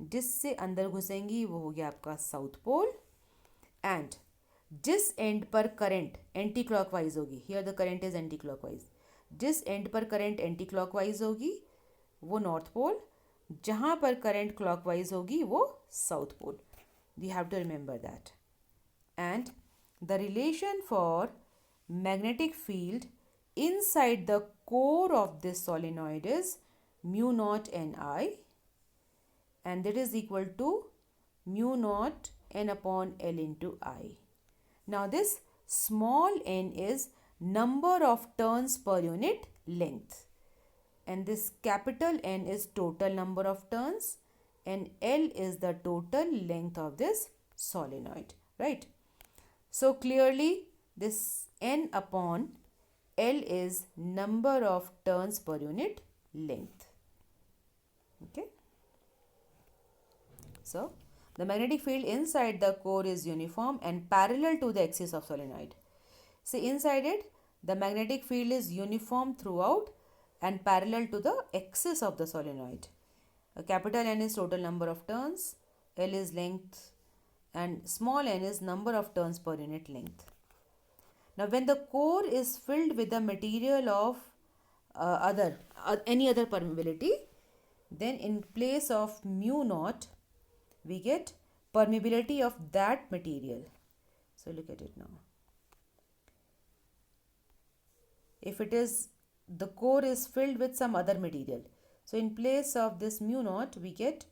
जिससे अंदर घुसेंगी वो हो गया आपका साउथ पोल, एंड जिस एंड पर करंट एंटी क्लॉकवाइज होगी, here the current is anti clockwise, जिस एंड पर करंट एंटी क्लॉकवाइज होगी वो नॉर्थ पोल, जहाँ पर करंट क्लॉकवाइज होगी वो south pole. You have to remember that. And the relation for magnetic field inside the core of this solenoid is mu naught Ni, and that is equal to mu naught N upon L into I. Now this small n is number of turns per unit length, and this capital N is total number of turns, and L is the total length of this solenoid, right? So clearly this N upon L is number of turns per unit length. Okay. So the magnetic field inside the core is uniform and parallel to the axis of solenoid. See, inside it, the magnetic field is uniform throughout and parallel to the axis of the solenoid. A capital N is total number of turns, L is length, and small n is number of turns per unit length. Now, when the core is filled with the material of any other permeability, then in place of mu naught, we get permeability of that material. So look at it now. If it is, the core is filled with some other material, so in place of this mu naught, we get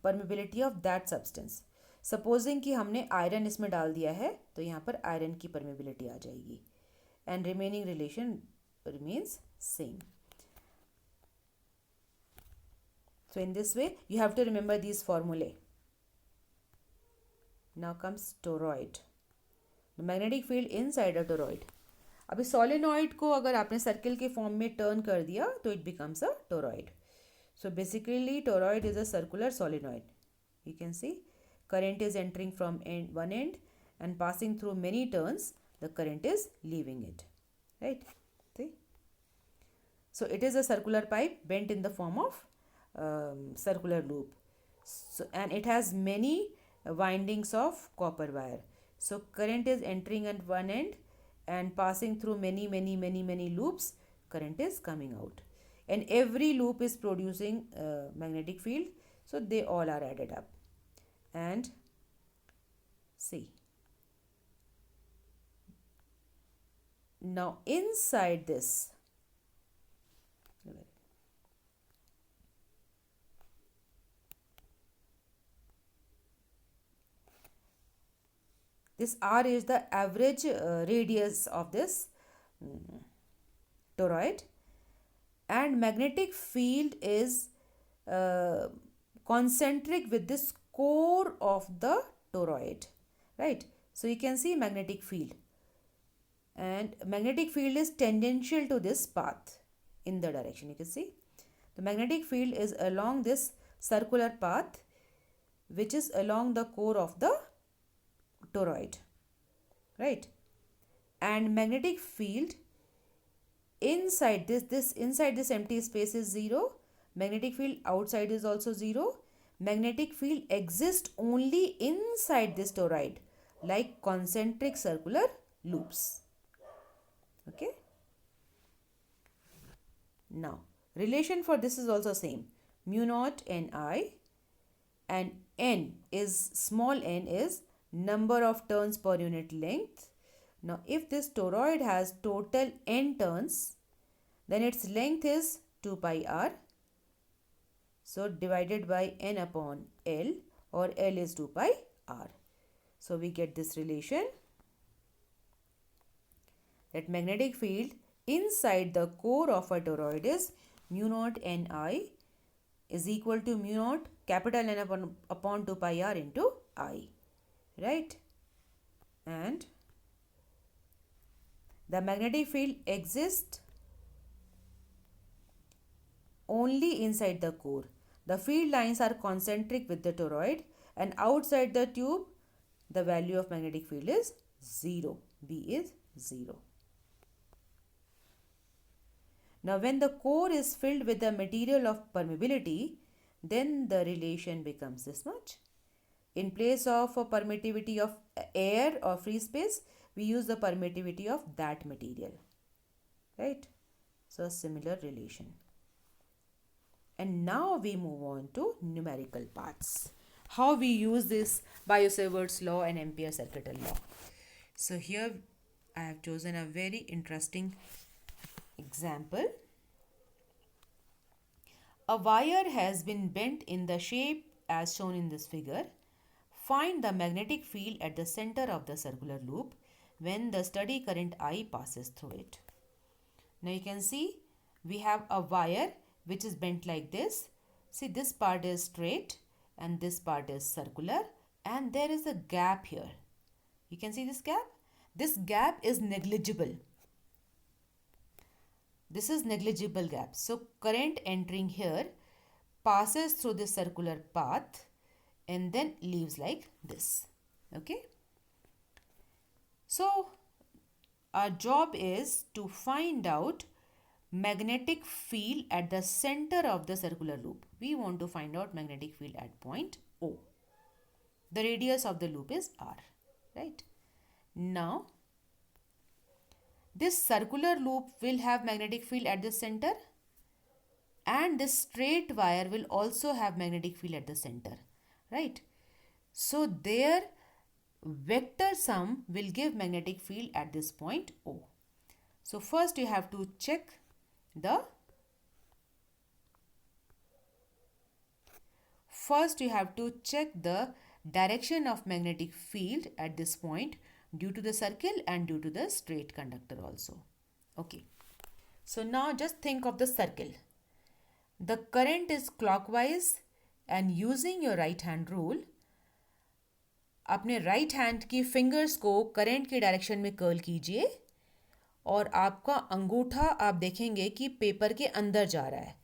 permeability of that substance. Supposing कि हमने iron इसमें डाल दिया है, तो यहाँ पर iron की परमेबिलिटी आ जाएगी, and remaining relation remains same. So in this way you have to remember these formulae. Now comes toroid. The magnetic field inside a toroid. अभी सोलेनॉइड को अगर आपने सर्किल के फॉर्म में टर्न कर दिया तो it becomes a toroid. So basically toroid is a circular solenoid. You can C current is entering from one end and passing through many turns, the current is leaving it, right? See, so it is a circular pipe bent in the form of circular loop, so, and it has many windings of copper wire. So current is entering at one end and passing through many loops. Current is coming out, and every loop is producing magnetic field, so they all are added up. And see, now inside this, this R is the average radius of this toroid, and magnetic field is concentric with this core of the toroid, right? So you can see magnetic field, and magnetic field is tangential to this path in the direction. You can see the magnetic field is along this circular path which is along the core of the toroid, right? And magnetic field inside this empty space is 0. Magnetic field outside is also 0. Magnetic field exists only inside this toroid, like concentric circular loops. Okay. Now relation for this is also same. Mu naught Ni, and n is small n is number of turns per unit length. Now if this toroid has total n turns, then its length is 2 pi r. So divided by n upon L, or L is 2 pi r. So we get this relation that magnetic field inside the core of a toroid is mu naught Ni is equal to mu naught capital N upon 2 pi r into I, right? And the magnetic field exists only inside the core. The field lines are concentric with the toroid, and outside the tube the value of magnetic field is 0. B is 0. Now when the core is filled with the material of permeability, then the relation becomes this much. In place of a permittivity of air or free space, we use the permittivity of that material, right? So similar relation. And now we move on to numerical parts. How we use this Biot-Savart's law and Ampere circuital law. So here I have chosen a very interesting example. A wire has been bent in the shape as shown in this figure. Find the magnetic field at the center of the circular loop when the steady current I passes through it. Now you can see we have a wire which is bent like this. See, this part is straight and this part is circular, and there is a gap here. You can see this gap? This gap is negligible. This is negligible gap. So current entering here passes through this circular path and then leaves like this. Okay. So our job is to find out magnetic field at the center of the circular loop. We want to find out magnetic field at point O. The radius of the loop is R, right? Now, this circular loop will have magnetic field at the center, and this straight wire will also have magnetic field at the center, right? So, their vector sum will give magnetic field at this point O. So, first you have to check the direction of magnetic field at this point due to the circle and due to the straight conductor also. Okay. So now just think of the circle. The current is clockwise, and using your right hand rule, अपने right hand की fingers को current के direction में curl कीजिए और आपका अंगूठा आप देखेंगे कि पेपर के अंदर जा रहा है.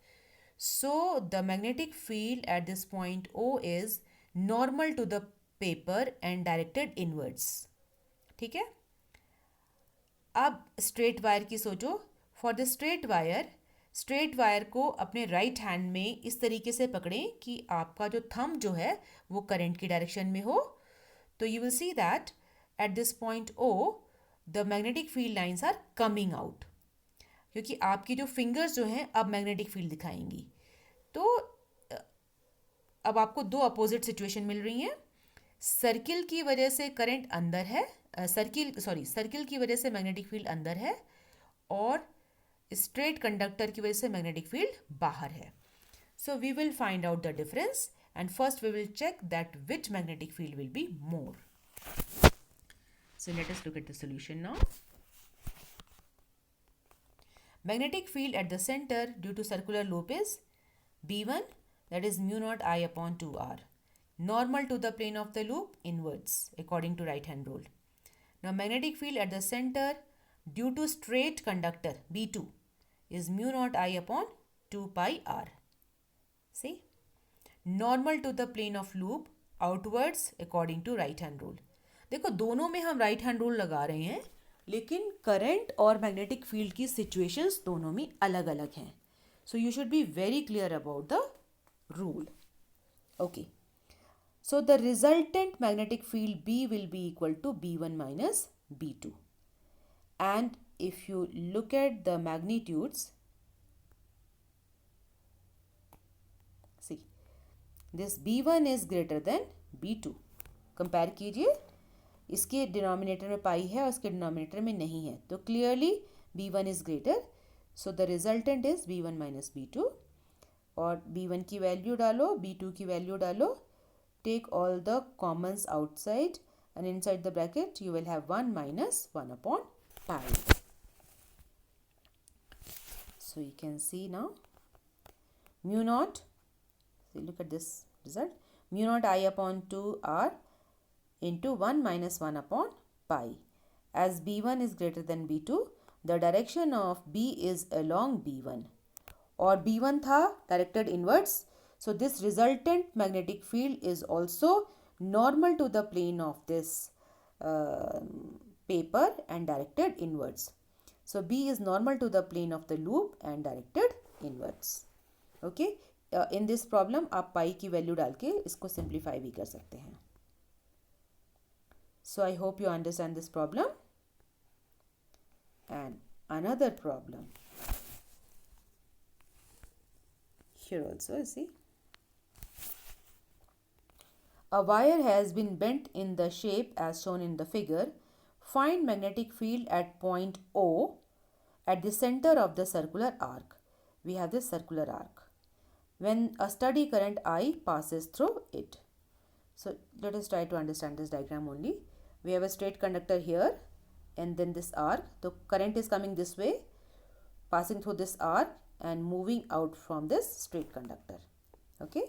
So the magnetic field at this point O is normal to the paper and directed inwards. ठीक है. अब स्ट्रेट वायर की सोचो. फॉर द स्ट्रेट वायर को अपने राइट हैंड में इस तरीके से पकड़ें कि आपका जो थंब जो है वो करंट की डायरेक्शन में हो. तो you will see that at this point O the magnetic field lines are coming out, क्योंकि आपकी जो फिंगर्स जो हैं अब मैग्नेटिक फील्ड दिखाएंगी. तो अब आपको दो अपोजिट सिचुएशन मिल रही हैं. सर्किल की वजह से करंट अंदर है, सर्किल की वजह से मैग्नेटिक फील्ड अंदर है, और स्ट्रेट कंडक्टर की वजह से मैग्नेटिक फील्ड बाहर है. So we will find out the difference, and first we will check that which magnetic field will be more. So let us look at the solution now. Magnetic field at the center due to circular loop is B1, that is mu naught I upon 2R. Normal to the plane of the loop inwards according to right hand rule. Now magnetic field at the center due to straight conductor B2 is mu naught I upon 2 pi R. See? Normal to the plane of loop outwards according to right hand rule. देखो दोनों में हम right hand rule लगा रहे हैं, लेकिन current और magnetic field की सिचुएशंस दोनों में अलग अलग हैं. So you should be very clear about the rule. Okay, so the resultant magnetic field B will be equal to B1 minus B2. And if you look at the magnitudes, see, this B1 is greater than B2. Compare कीजिए, इसके denominator में पाई है और इसके denominator में नहीं है, तो clearly B1 is greater. So the resultant is B1 minus B2. और B1 की वैल्यू डालो, B2 की वैल्यू डालो, take all the commons outside, and inside the bracket you will have 1 minus 1 upon pi. So you can see now mu naught, so look at this result, mu naught I upon 2R into 1 minus 1 upon pi. As B1 is greater than B2, the direction of B is along B1. और B1 था directed inwards. So this resultant magnetic field is also normal to the plane of this paper and directed inwards. So B is normal to the plane of the loop and directed inwards. Okay. In this problem आप pi की value डाल के इसको simplify भी कर सकते हैं. So I hope you understand this problem. And another problem. Here also, you see. A wire has been bent in the shape as shown in the figure. Find magnetic field at point O at the center of the circular arc. We have this circular arc when a steady current I passes through it. So let us try to understand this diagram only. We have a straight conductor here and then this arc. The current is coming this way, passing through this arc and moving out from this straight conductor. Okay,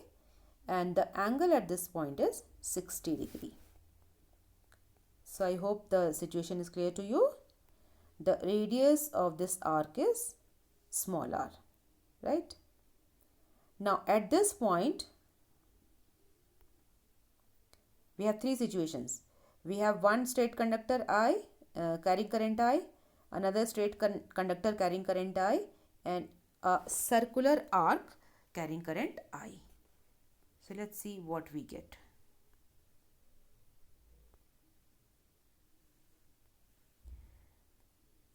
and the angle at this point is 60 degree. So I hope the situation is clear to you. The radius of this arc is small r, right? Now at this point, we have three situations. We have one straight conductor I carrying current I, another straight conductor carrying current I, and a circular arc carrying current I. So let's see what we get.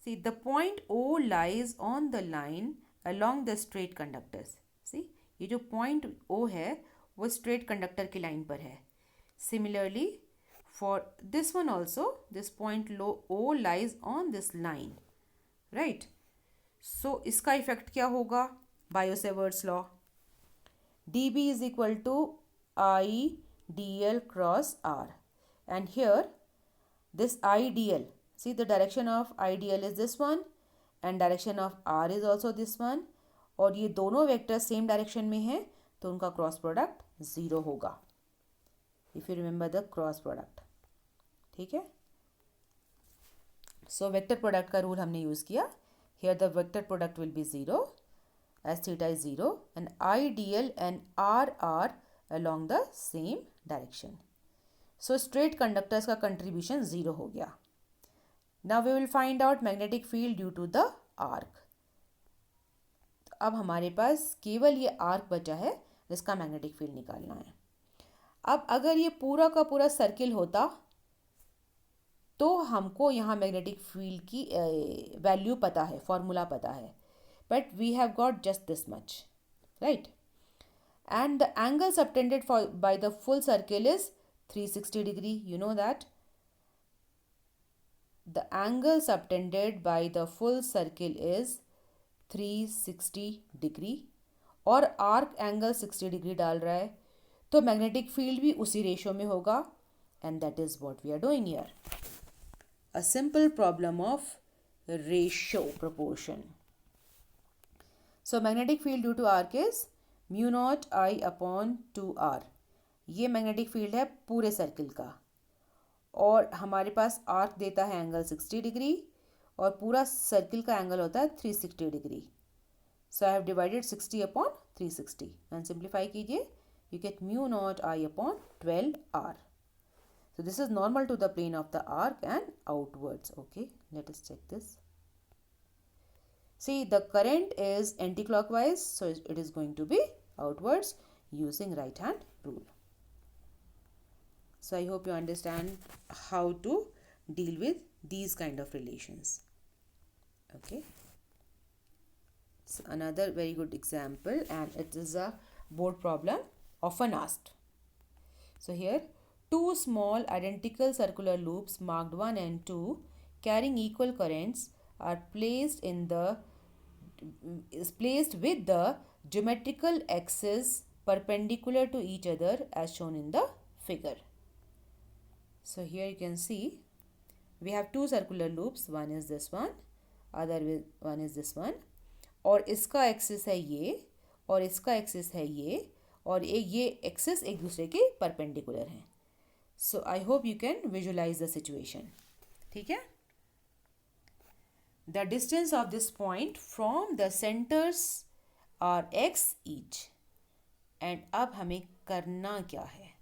See, the point O lies on the line along the straight conductors. See, ये जो point O है वो straight conductor की line पर है. Similarly, for this one also, this point O lies on this line, right? So इसका effect क्या होगा? Biot-Savart's law. dB is equal to I dl cross r, and here this I dl, see the direction of I dl is this one and direction of r is also this one, और ये दोनों vector same direction में हैं तो उनका cross product zero होगा. If you remember the cross product. ठीक है, सो वेक्टर प्रोडक्ट का रूल हमने यूज़ किया. Here the vector product will be zero as theta is 0 and IDL and R are along the same direction. So straight conductors का contribution 0 हो गया. Now we will find out magnetic field due to the arc. अब हमारे पास केवल ये arc बचा है जिसका magnetic field निकालना है. अब अगर ये पूरा का पूरा सर्किल होता तो हमको यहाँ मैग्नेटिक फील्ड की वैल्यू पता है, फॉर्मूला पता है. But we have got just this much, right? And the angle subtended by the full circle is 360 degree. You know that the angle subtended by the full circle is 360 degree और arc angle 60 degree डाल रहा है तो magnetic field भी उसी ratio में होगा, and that is what we are doing here. A simple problem of ratio proportion. So magnetic field due to arc is mu naught I upon 2r. ये magnetic field है पूरे circle का और हमारे पास आर्क देता है एंगल 60 डिग्री और पूरा सर्किल का एंगल होता है 360 डिग्री. So I have divided 60 upon 360 and simplify कीजिए, you get mu nought I upon 12r. So this is normal to the plane of the arc and outwards. Okay, let us check this. See, the current is anti-clockwise, so it is going to be outwards using right hand rule. So I hope you understand how to deal with these kind of relations. Okay. So another very good example, and it is a board problem often asked. So here, two small identical circular loops marked 1 and 2 carrying equal currents are placed with the geometrical axis perpendicular to each other as shown in the figure. So here you can see we have two circular loops, one is this one, one is this one, और इसका axis है ये और इसका axis है ये और ये एक्सिस एक दूसरे के परपेंडिकुलर हैं. So I hope you can visualise the situation. ठीक है. The distance of this point from the centers are x each. And अब हमें करना क्या है?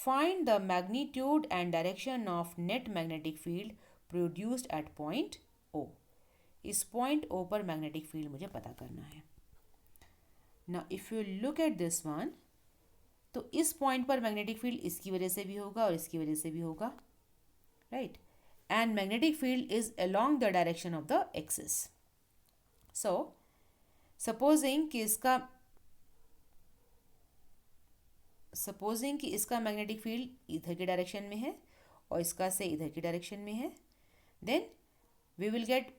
Find the magnitude and direction of net magnetic field produced at point O. इस point O पर magnetic field मुझे पता करना है. Now if you look at this one, तो इस point पर magnetic field इसकी वजह से भी होगा और इसकी वजह से भी होगा, right? And magnetic field is along the direction of the axis. So supposing कि इसका magnetic field इधर के डायरेक्शन में है और इसका से इधर की डायरेक्शन में है. Then we will get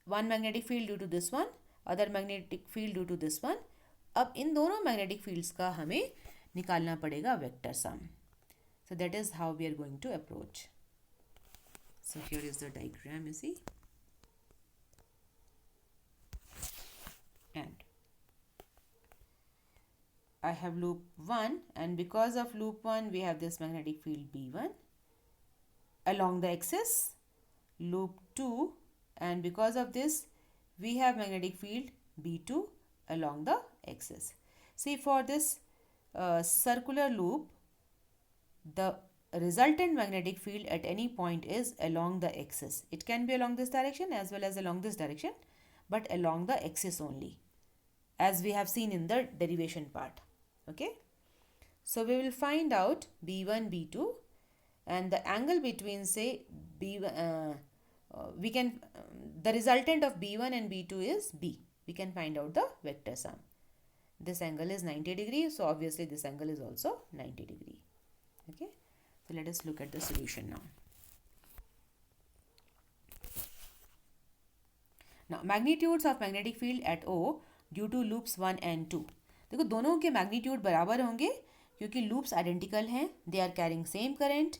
one magnetic field due to this one, other magnetic field due to this one. अब इन दोनों magnetic fields का हमें निकालना पड़ेगा vector sum. So that is how we are going to approach. So here is the diagram, you see. And I have loop 1, and because of loop 1 we have this magnetic field B1 along the axis. Loop 2, and because of this we have magnetic field B2 along the axis. See, for this circular loop, the resultant magnetic field at any point is along the axis. It can be along this direction as well as along this direction, but along the axis only, as we have seen in the derivation part. Okay, so we will find out B1, B2, and the angle between, say, we can the resultant of B1 and B2 is B. We can find out the vector sum. This angle is 90 degrees, so obviously this angle is also 90 degrees. Okay, so let us look at the solution now. Now, magnitudes of magnetic field at O due to loops 1 and 2. देखो, दोनों के magnitude बराबर होंगे क्योंकि loops identical हैं. They are carrying same current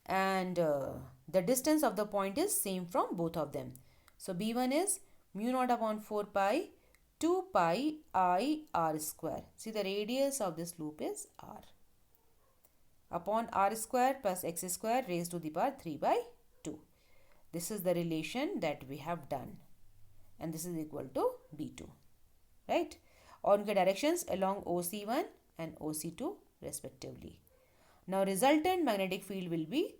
and the distance of the point is same from both of them. So B1 is mu naught upon 4 pi 2 pi I r square. See, the radius of this loop is r upon r square plus x square raised to the power 3 by 2. This is the relation that we have done, and this is equal to B2, right? और उनके directions along OC1 and OC2 respectively. Now resultant magnetic field will be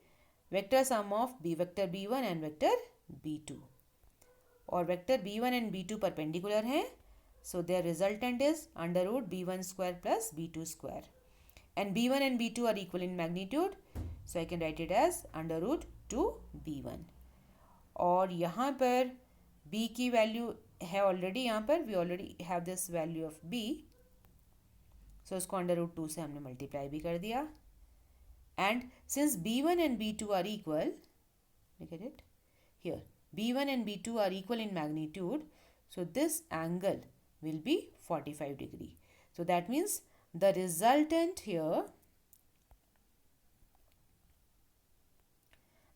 vector sum of vector B1 and vector B2. और vector B1 and B2 perpendicular हैं, so their resultant is under root B1 square plus B2 square. And B1 and B2 are equal in magnitude, so I can write it as under root 2 B1. और यहाँ पर B की value है already, यहाँ पर we already have this value of B, so इसको under root 2 से हमने मल्टीप्लाई भी कर दिया. And since B1 and B2 are equal, look at it here, B1 and B2 are equal in magnitude, so this angle will be 45 degree. So that means the resultant here,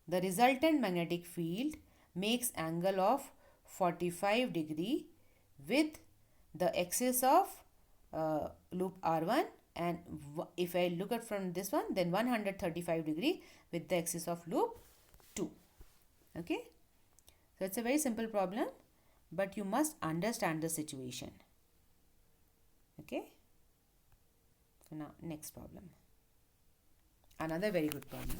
the resultant magnetic field makes angle of 45 degree with the axis of loop R1, and if I look at from this one, then 135 degree with the axis of loop 2. Okay, so it's a very simple problem, but you must understand the situation. Okay, so now next problem, another very good problem.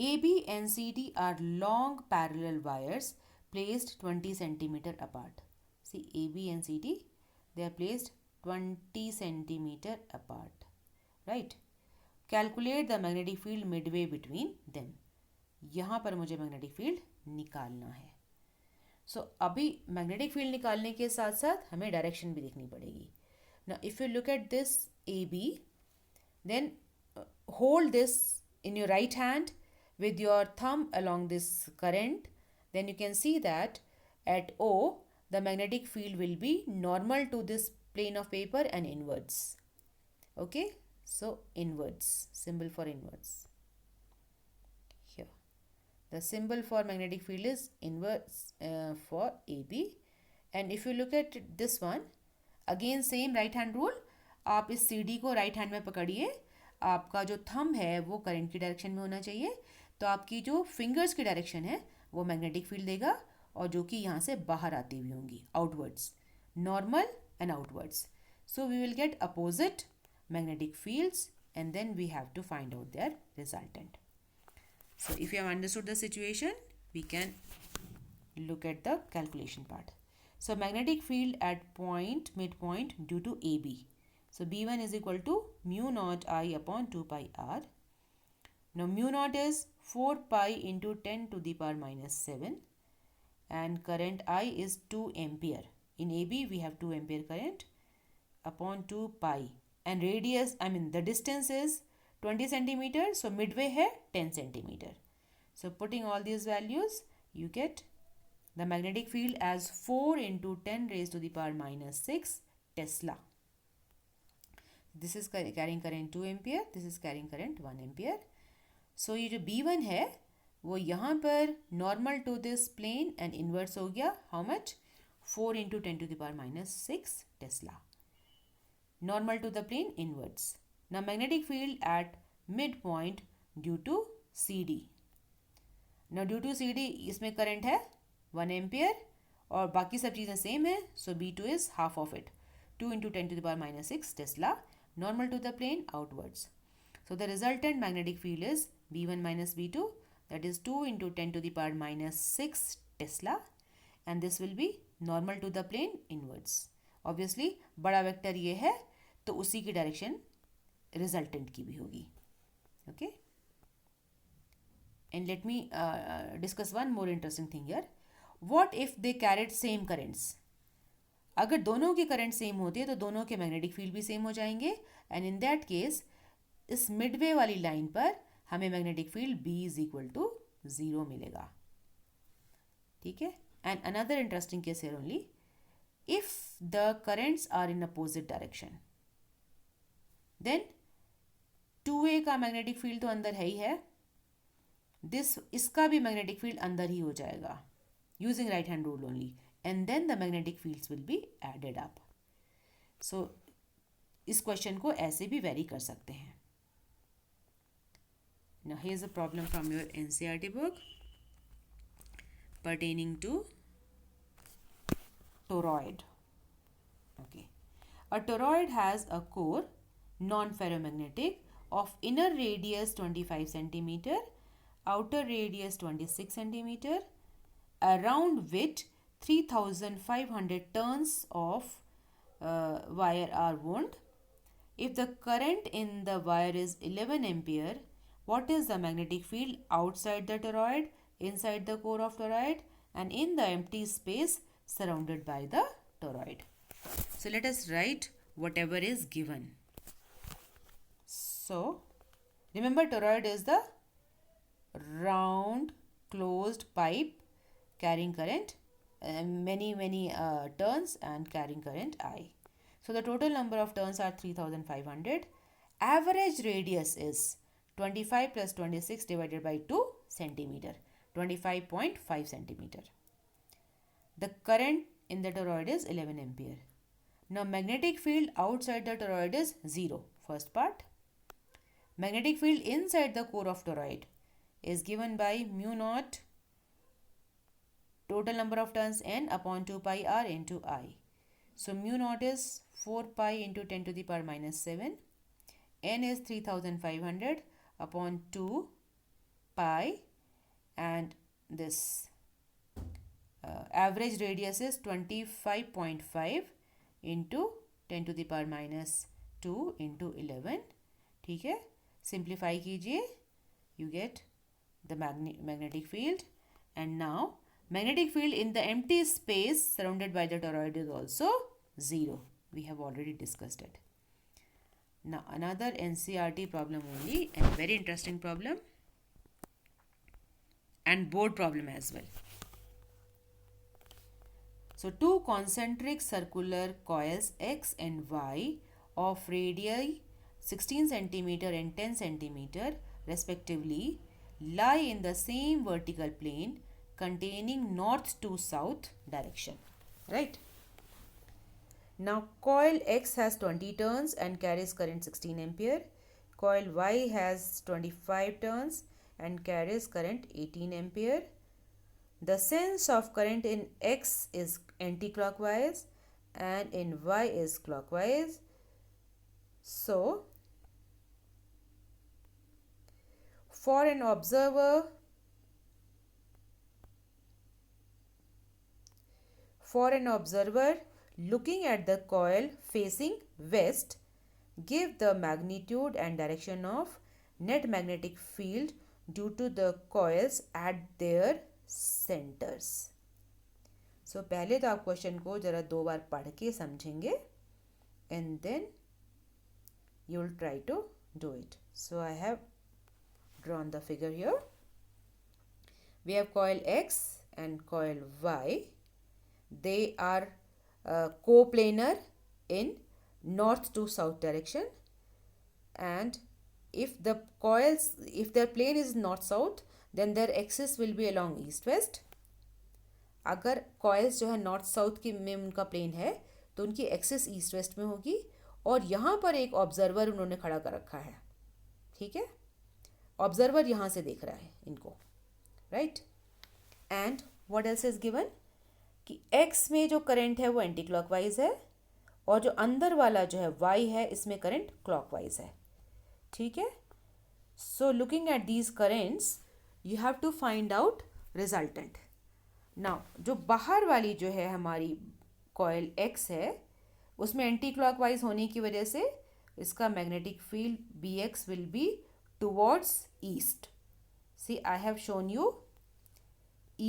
AB and CD are long parallel wires placed 20 centimeter apart. See, AB and CD, they are placed 20 centimeter apart, right? Calculate the magnetic field midway between them. यहाँ पर मुझे magnetic field निकालना है. So अभी magnetic field निकालने के साथ साथ हमें direction भी देखनी पड़ेगी. Now if you look at this AB, then hold this in your right hand with your thumb along this current. Then you can see that at O, the magnetic field will be normal to this plane of paper and inwards. Okay, so inwards, symbol for inwards. Here, the symbol for magnetic field is inwards for AB. And if you look at this one, again same right hand rule. आप इस CD को right hand में पकड़िए. आपका जो thumb है वो current की direction में होना चाहिए. तो आपकी जो fingers की direction है वो मैग्नेटिक फील्ड देगा, और जो कि यहाँ से बाहर आती हुई होंगी, outwards, normal and outwards. So we will get opposite magnetic fields, and then we have to find out their resultant. So if you have understood the situation, we can look at the calculation part. So magnetic field at point midpoint due to AB. So B1 is equal to mu naught I upon 2 pi r. Now mu naught is 4 pi into 10 to the power minus 7, and current I is 2 ampere. In AB we have 2 ampere current. upon 2 pi, and radius, I mean the distance is 20 centimeter, so midway है 10 centimeter. So putting all these values, you get the magnetic field as 4 into 10 raised to the power minus 6 Tesla. This is carrying current 2 ampere, this is carrying current 1 ampere. So ये जो B1 है वो यहाँ पर normal to this plane and inverse हो गया. How much? 4 into 10 to the power minus 6 Tesla. Normal to the plane, inwards. Now magnetic field at midpoint due to CD. Now due to CD इसमें current है 1 ampere और बाकी सब चीज़ें same है. So B2 is half of it. 2 into 10 to the power minus 6 Tesla. Normal to the plane, outwards. So the resultant magnetic field is B1 minus B2, that is 2 into 10 to the power minus 6 Tesla, and this will be normal to the plane, inwards. Obviously बड़ा vector ये है तो उसी की direction resultant की भी होगी. Okay, and let me discuss one more interesting thing here. What if they carried same currents? अगर दोनों के करंट सेम होते हैं तो दोनों के मैग्नेटिक फील्ड भी सेम हो जाएंगे, एंड इन दैट केस इस मिडवे वाली लाइन पर हमें magnetic field B is equal to 0 मिलेगा. ठीक है. And another interesting case here only, if the currents are in opposite direction, then 2A का मैग्नेटिक फील्ड तो अंदर है ही है, इसका भी मैग्नेटिक फील्ड अंदर ही हो जाएगा using right hand rule only, and then the magnetic fields will be added up. So इस क्वेश्चन को ऐसे भी वेरी कर सकते हैं. Now here's a problem from your NCERT book pertaining to toroid. Okay, a toroid has a core non-ferromagnetic of inner radius 25 centimeter, outer radius 26 centimeter, around which 3500 turns of wire are wound. If the current in the wire is 11 ampere, what is the magnetic field outside the toroid, inside the core of toroid, and in the empty space surrounded by the toroid? So let us write whatever is given. So remember, toroid is the round closed pipe carrying current many turns and carrying current I. So the total number of turns are 3500. Average radius is 25 plus 26 divided by 2 centimeter, 25.5 centimeter. The current in the toroid is 11 ampere. Now magnetic field outside the toroid is 0. First part. Magnetic field inside the core of toroid is given by mu naught total number of turns n upon 2 pi r into I. So mu naught is 4 pi into 10 to the power minus 7. N is 3500 upon 2 pi, and this average radius is 25.5 into 10 to the power minus 2 into 11. ठीक है. Simplify कीजिए, you get the magnetic field, and now magnetic field in the empty space surrounded by the toroid is also 0. We have already discussed it. Now another NCERT problem only, and very interesting problem and board problem as well. So two concentric circular coils X and Y of radii 16 centimeter and 10 centimeter respectively lie in the same vertical plane containing north to south direction, right? Now coil X has 20 turns and carries current 16 ampere. Coil Y has 25 turns and carries current 18 ampere. The sense of current in X is anti-clockwise and in Y is clockwise. So for an observer looking at the coil facing west, give the magnitude and direction of net magnetic field due to the coils at their centers. So पहले तो आप question को जरा 2 बार पढ़ के समझेंगे, and then you will try to do it. So I have drawn the figure here. We have coil X and coil Y. They are coplanar in north to south direction, and if the coils, if their plane is north south, then their axis will be along east west. अगर coils जो है north south की में उनका plane है तो उनकी axis east west में होगी, और यहाँ पर एक ऑब्जर्वर उन्होंने खड़ा कर रखा है, ठीक है, ऑब्जर्वर यहाँ से देख रहा है इनको, right. And what else is given कि एक्स में जो करंट है वो एंटी क्लॉकवाइज है, और जो अंदर वाला जो है वाई है इसमें करंट क्लॉकवाइज है, ठीक है। So looking at these currents you have to find out resultant. Now जो बाहर वाली जो है हमारी कॉइल एक्स है उसमें एंटी क्लॉकवाइज होने की वजह से इसका magnetic field B x will be towards east. See I have shown you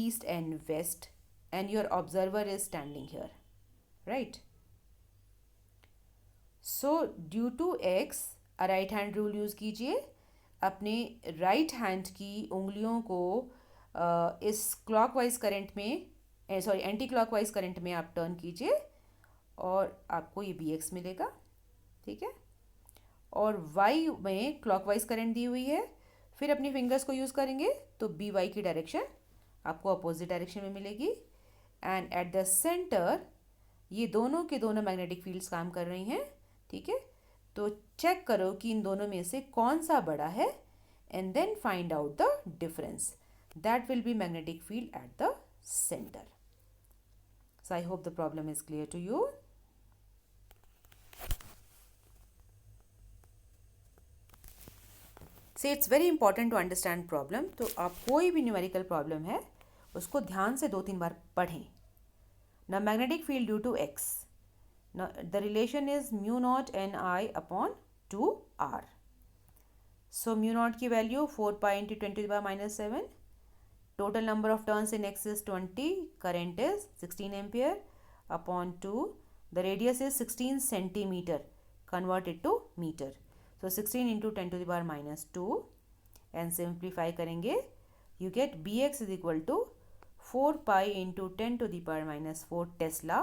east and west and your observer is standing here, right? So due to x a right hand rule use कीजिए, अपने right hand की उंगलियों को इस clockwise current में sorry anti clockwise current में आप turn कीजिए और आपको ये बी एक्स मिलेगा, ठीक है। और y में क्लॉकवाइज करंट दी हुई है, फिर अपनी फिंगर्स को यूज़ करेंगे तो बी वाई की डायरेक्शन आपको अपोजिट डायरेक्शन में मिलेगी, एंड एट द सेंटर ये दोनों के दोनों मैग्नेटिक फील्ड्स काम कर रही हैं, ठीक है। तो चेक करो कि इन दोनों में से कौन सा बड़ा है and then find out the difference, that will be magnetic field at the centre. So I hope the problem is clear to you. Say it's very important to understand problem. तो आप कोई भी न्यूमेरिकल प्रॉब्लम है उसको ध्यान से 2-3 बार पढ़ें। ना magnetic field due to x, the relation is mu nought n I upon 2r। So mu nought की value 4 pi into 10⁻⁻⁷, total number of turns in x is 20, current is 16 ampere upon 2, the radius is 16 centimetre converted to metre, so 16 into 10⁻⁻2 and simplify करेंगे you get bx is equal to 4 pi into 10⁻⁻4 Tesla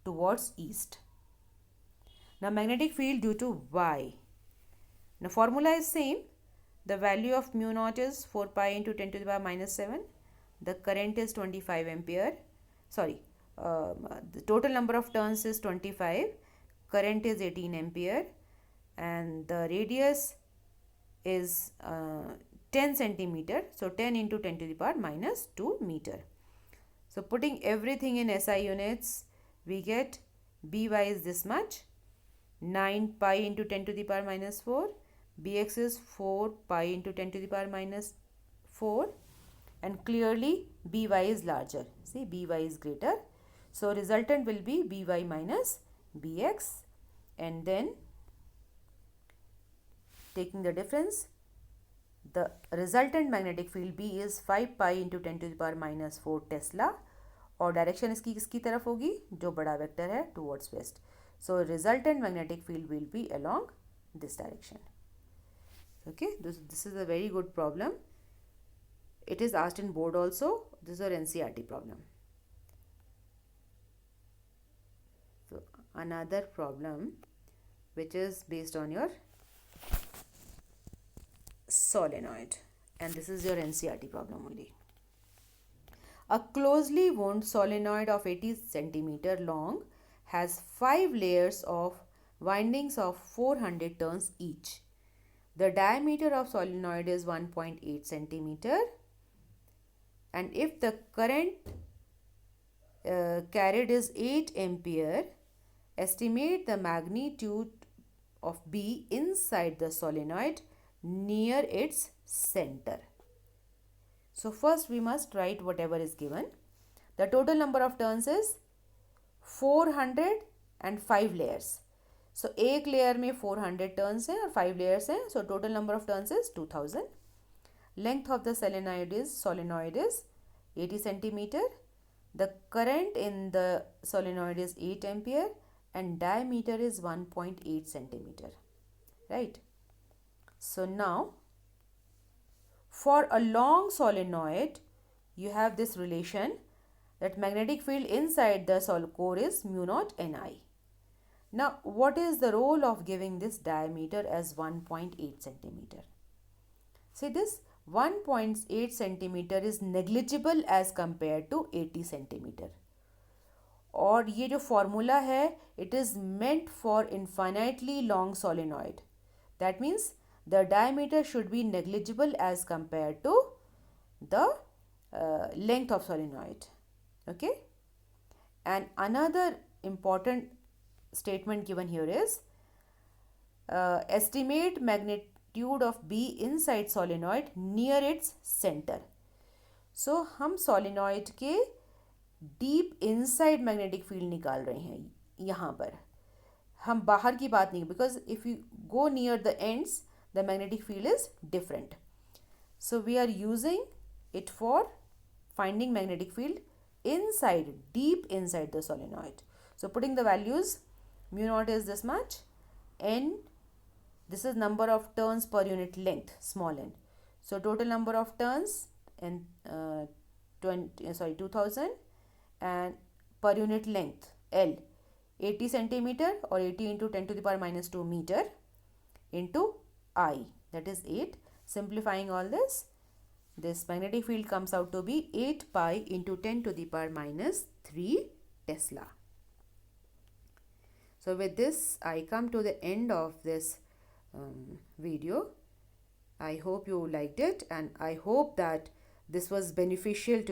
towards east. Now magnetic field due to y. Now formula is same. The value of mu naught is 4 pi into 10⁻⁷. The current is 25 ampere. Sorry, the total number of turns is 25. Current is 18 ampere, and the radius is 10 centimeter, so 10 into 10⁻⁻2 meter. So putting everything in SI units, we get by is this much, 9 pi into 10⁻⁻4, bx is 4 pi into 10⁻⁻4, and clearly by is larger. See, by is greater, so resultant will be by minus bx, and then taking the difference, the resultant magnetic field B is 5 pi into 10⁻⁻4 Tesla, और direction इसकी किसकी तरफ होगी, जो बड़ा vector है, towards west. So resultant magnetic field will be along this direction. Okay, this is a very good problem. It is asked in board also. This is our NCERT problem. So another problem which is based on your solenoid, and this is your NCERT problem only. A closely wound solenoid of 80 centimeter long has 5 layers of windings of 400 turns each. The diameter of solenoid is 1.8 centimeter, and if the current carried is 8 ampere, estimate the magnitude of B inside the solenoid near its center. So first we must write whatever is given. The total number of turns is 405 layers. So एक layer में 400 turns हैं और 5 layers हैं. So total number of turns is 2000. Length of the solenoid is 80 centimeter. The current in the solenoid is 8 ampere, and diameter is 1.8 centimeter, right? So now for a long solenoid, you have this relation that magnetic field inside the solid core is mu naught Ni. Now, what is the role of giving this diameter as 1.8 centimeter? See, this 1.8 centimeter is negligible as compared to 80 centimeter. और ये जो formula है, it is meant for infinitely long solenoid. That means the diameter should be negligible as compared to the length of solenoid. Okay. And another important statement given here is estimate magnitude of B inside solenoid near its center. So हम solenoid के deep inside magnetic field निकाल रहे हैं यहाँ पर. हम बाहर की बात नहीं, because if you go near the ends, the magnetic field is different. So we are using it for finding magnetic field inside, deep inside the solenoid. So putting the values, mu naught is this much, n, this is number of turns per unit length, small n. So total number of turns in 2000, and per unit length L 80 centimeter or 80 into 10 to the power minus 2 meter into I, that is 8. Simplifying all this magnetic field comes out to be 8 pi into 10 to the power minus 3 Tesla. So with this, I come to the end of this video. I hope you liked it, and I hope that this was beneficial to you.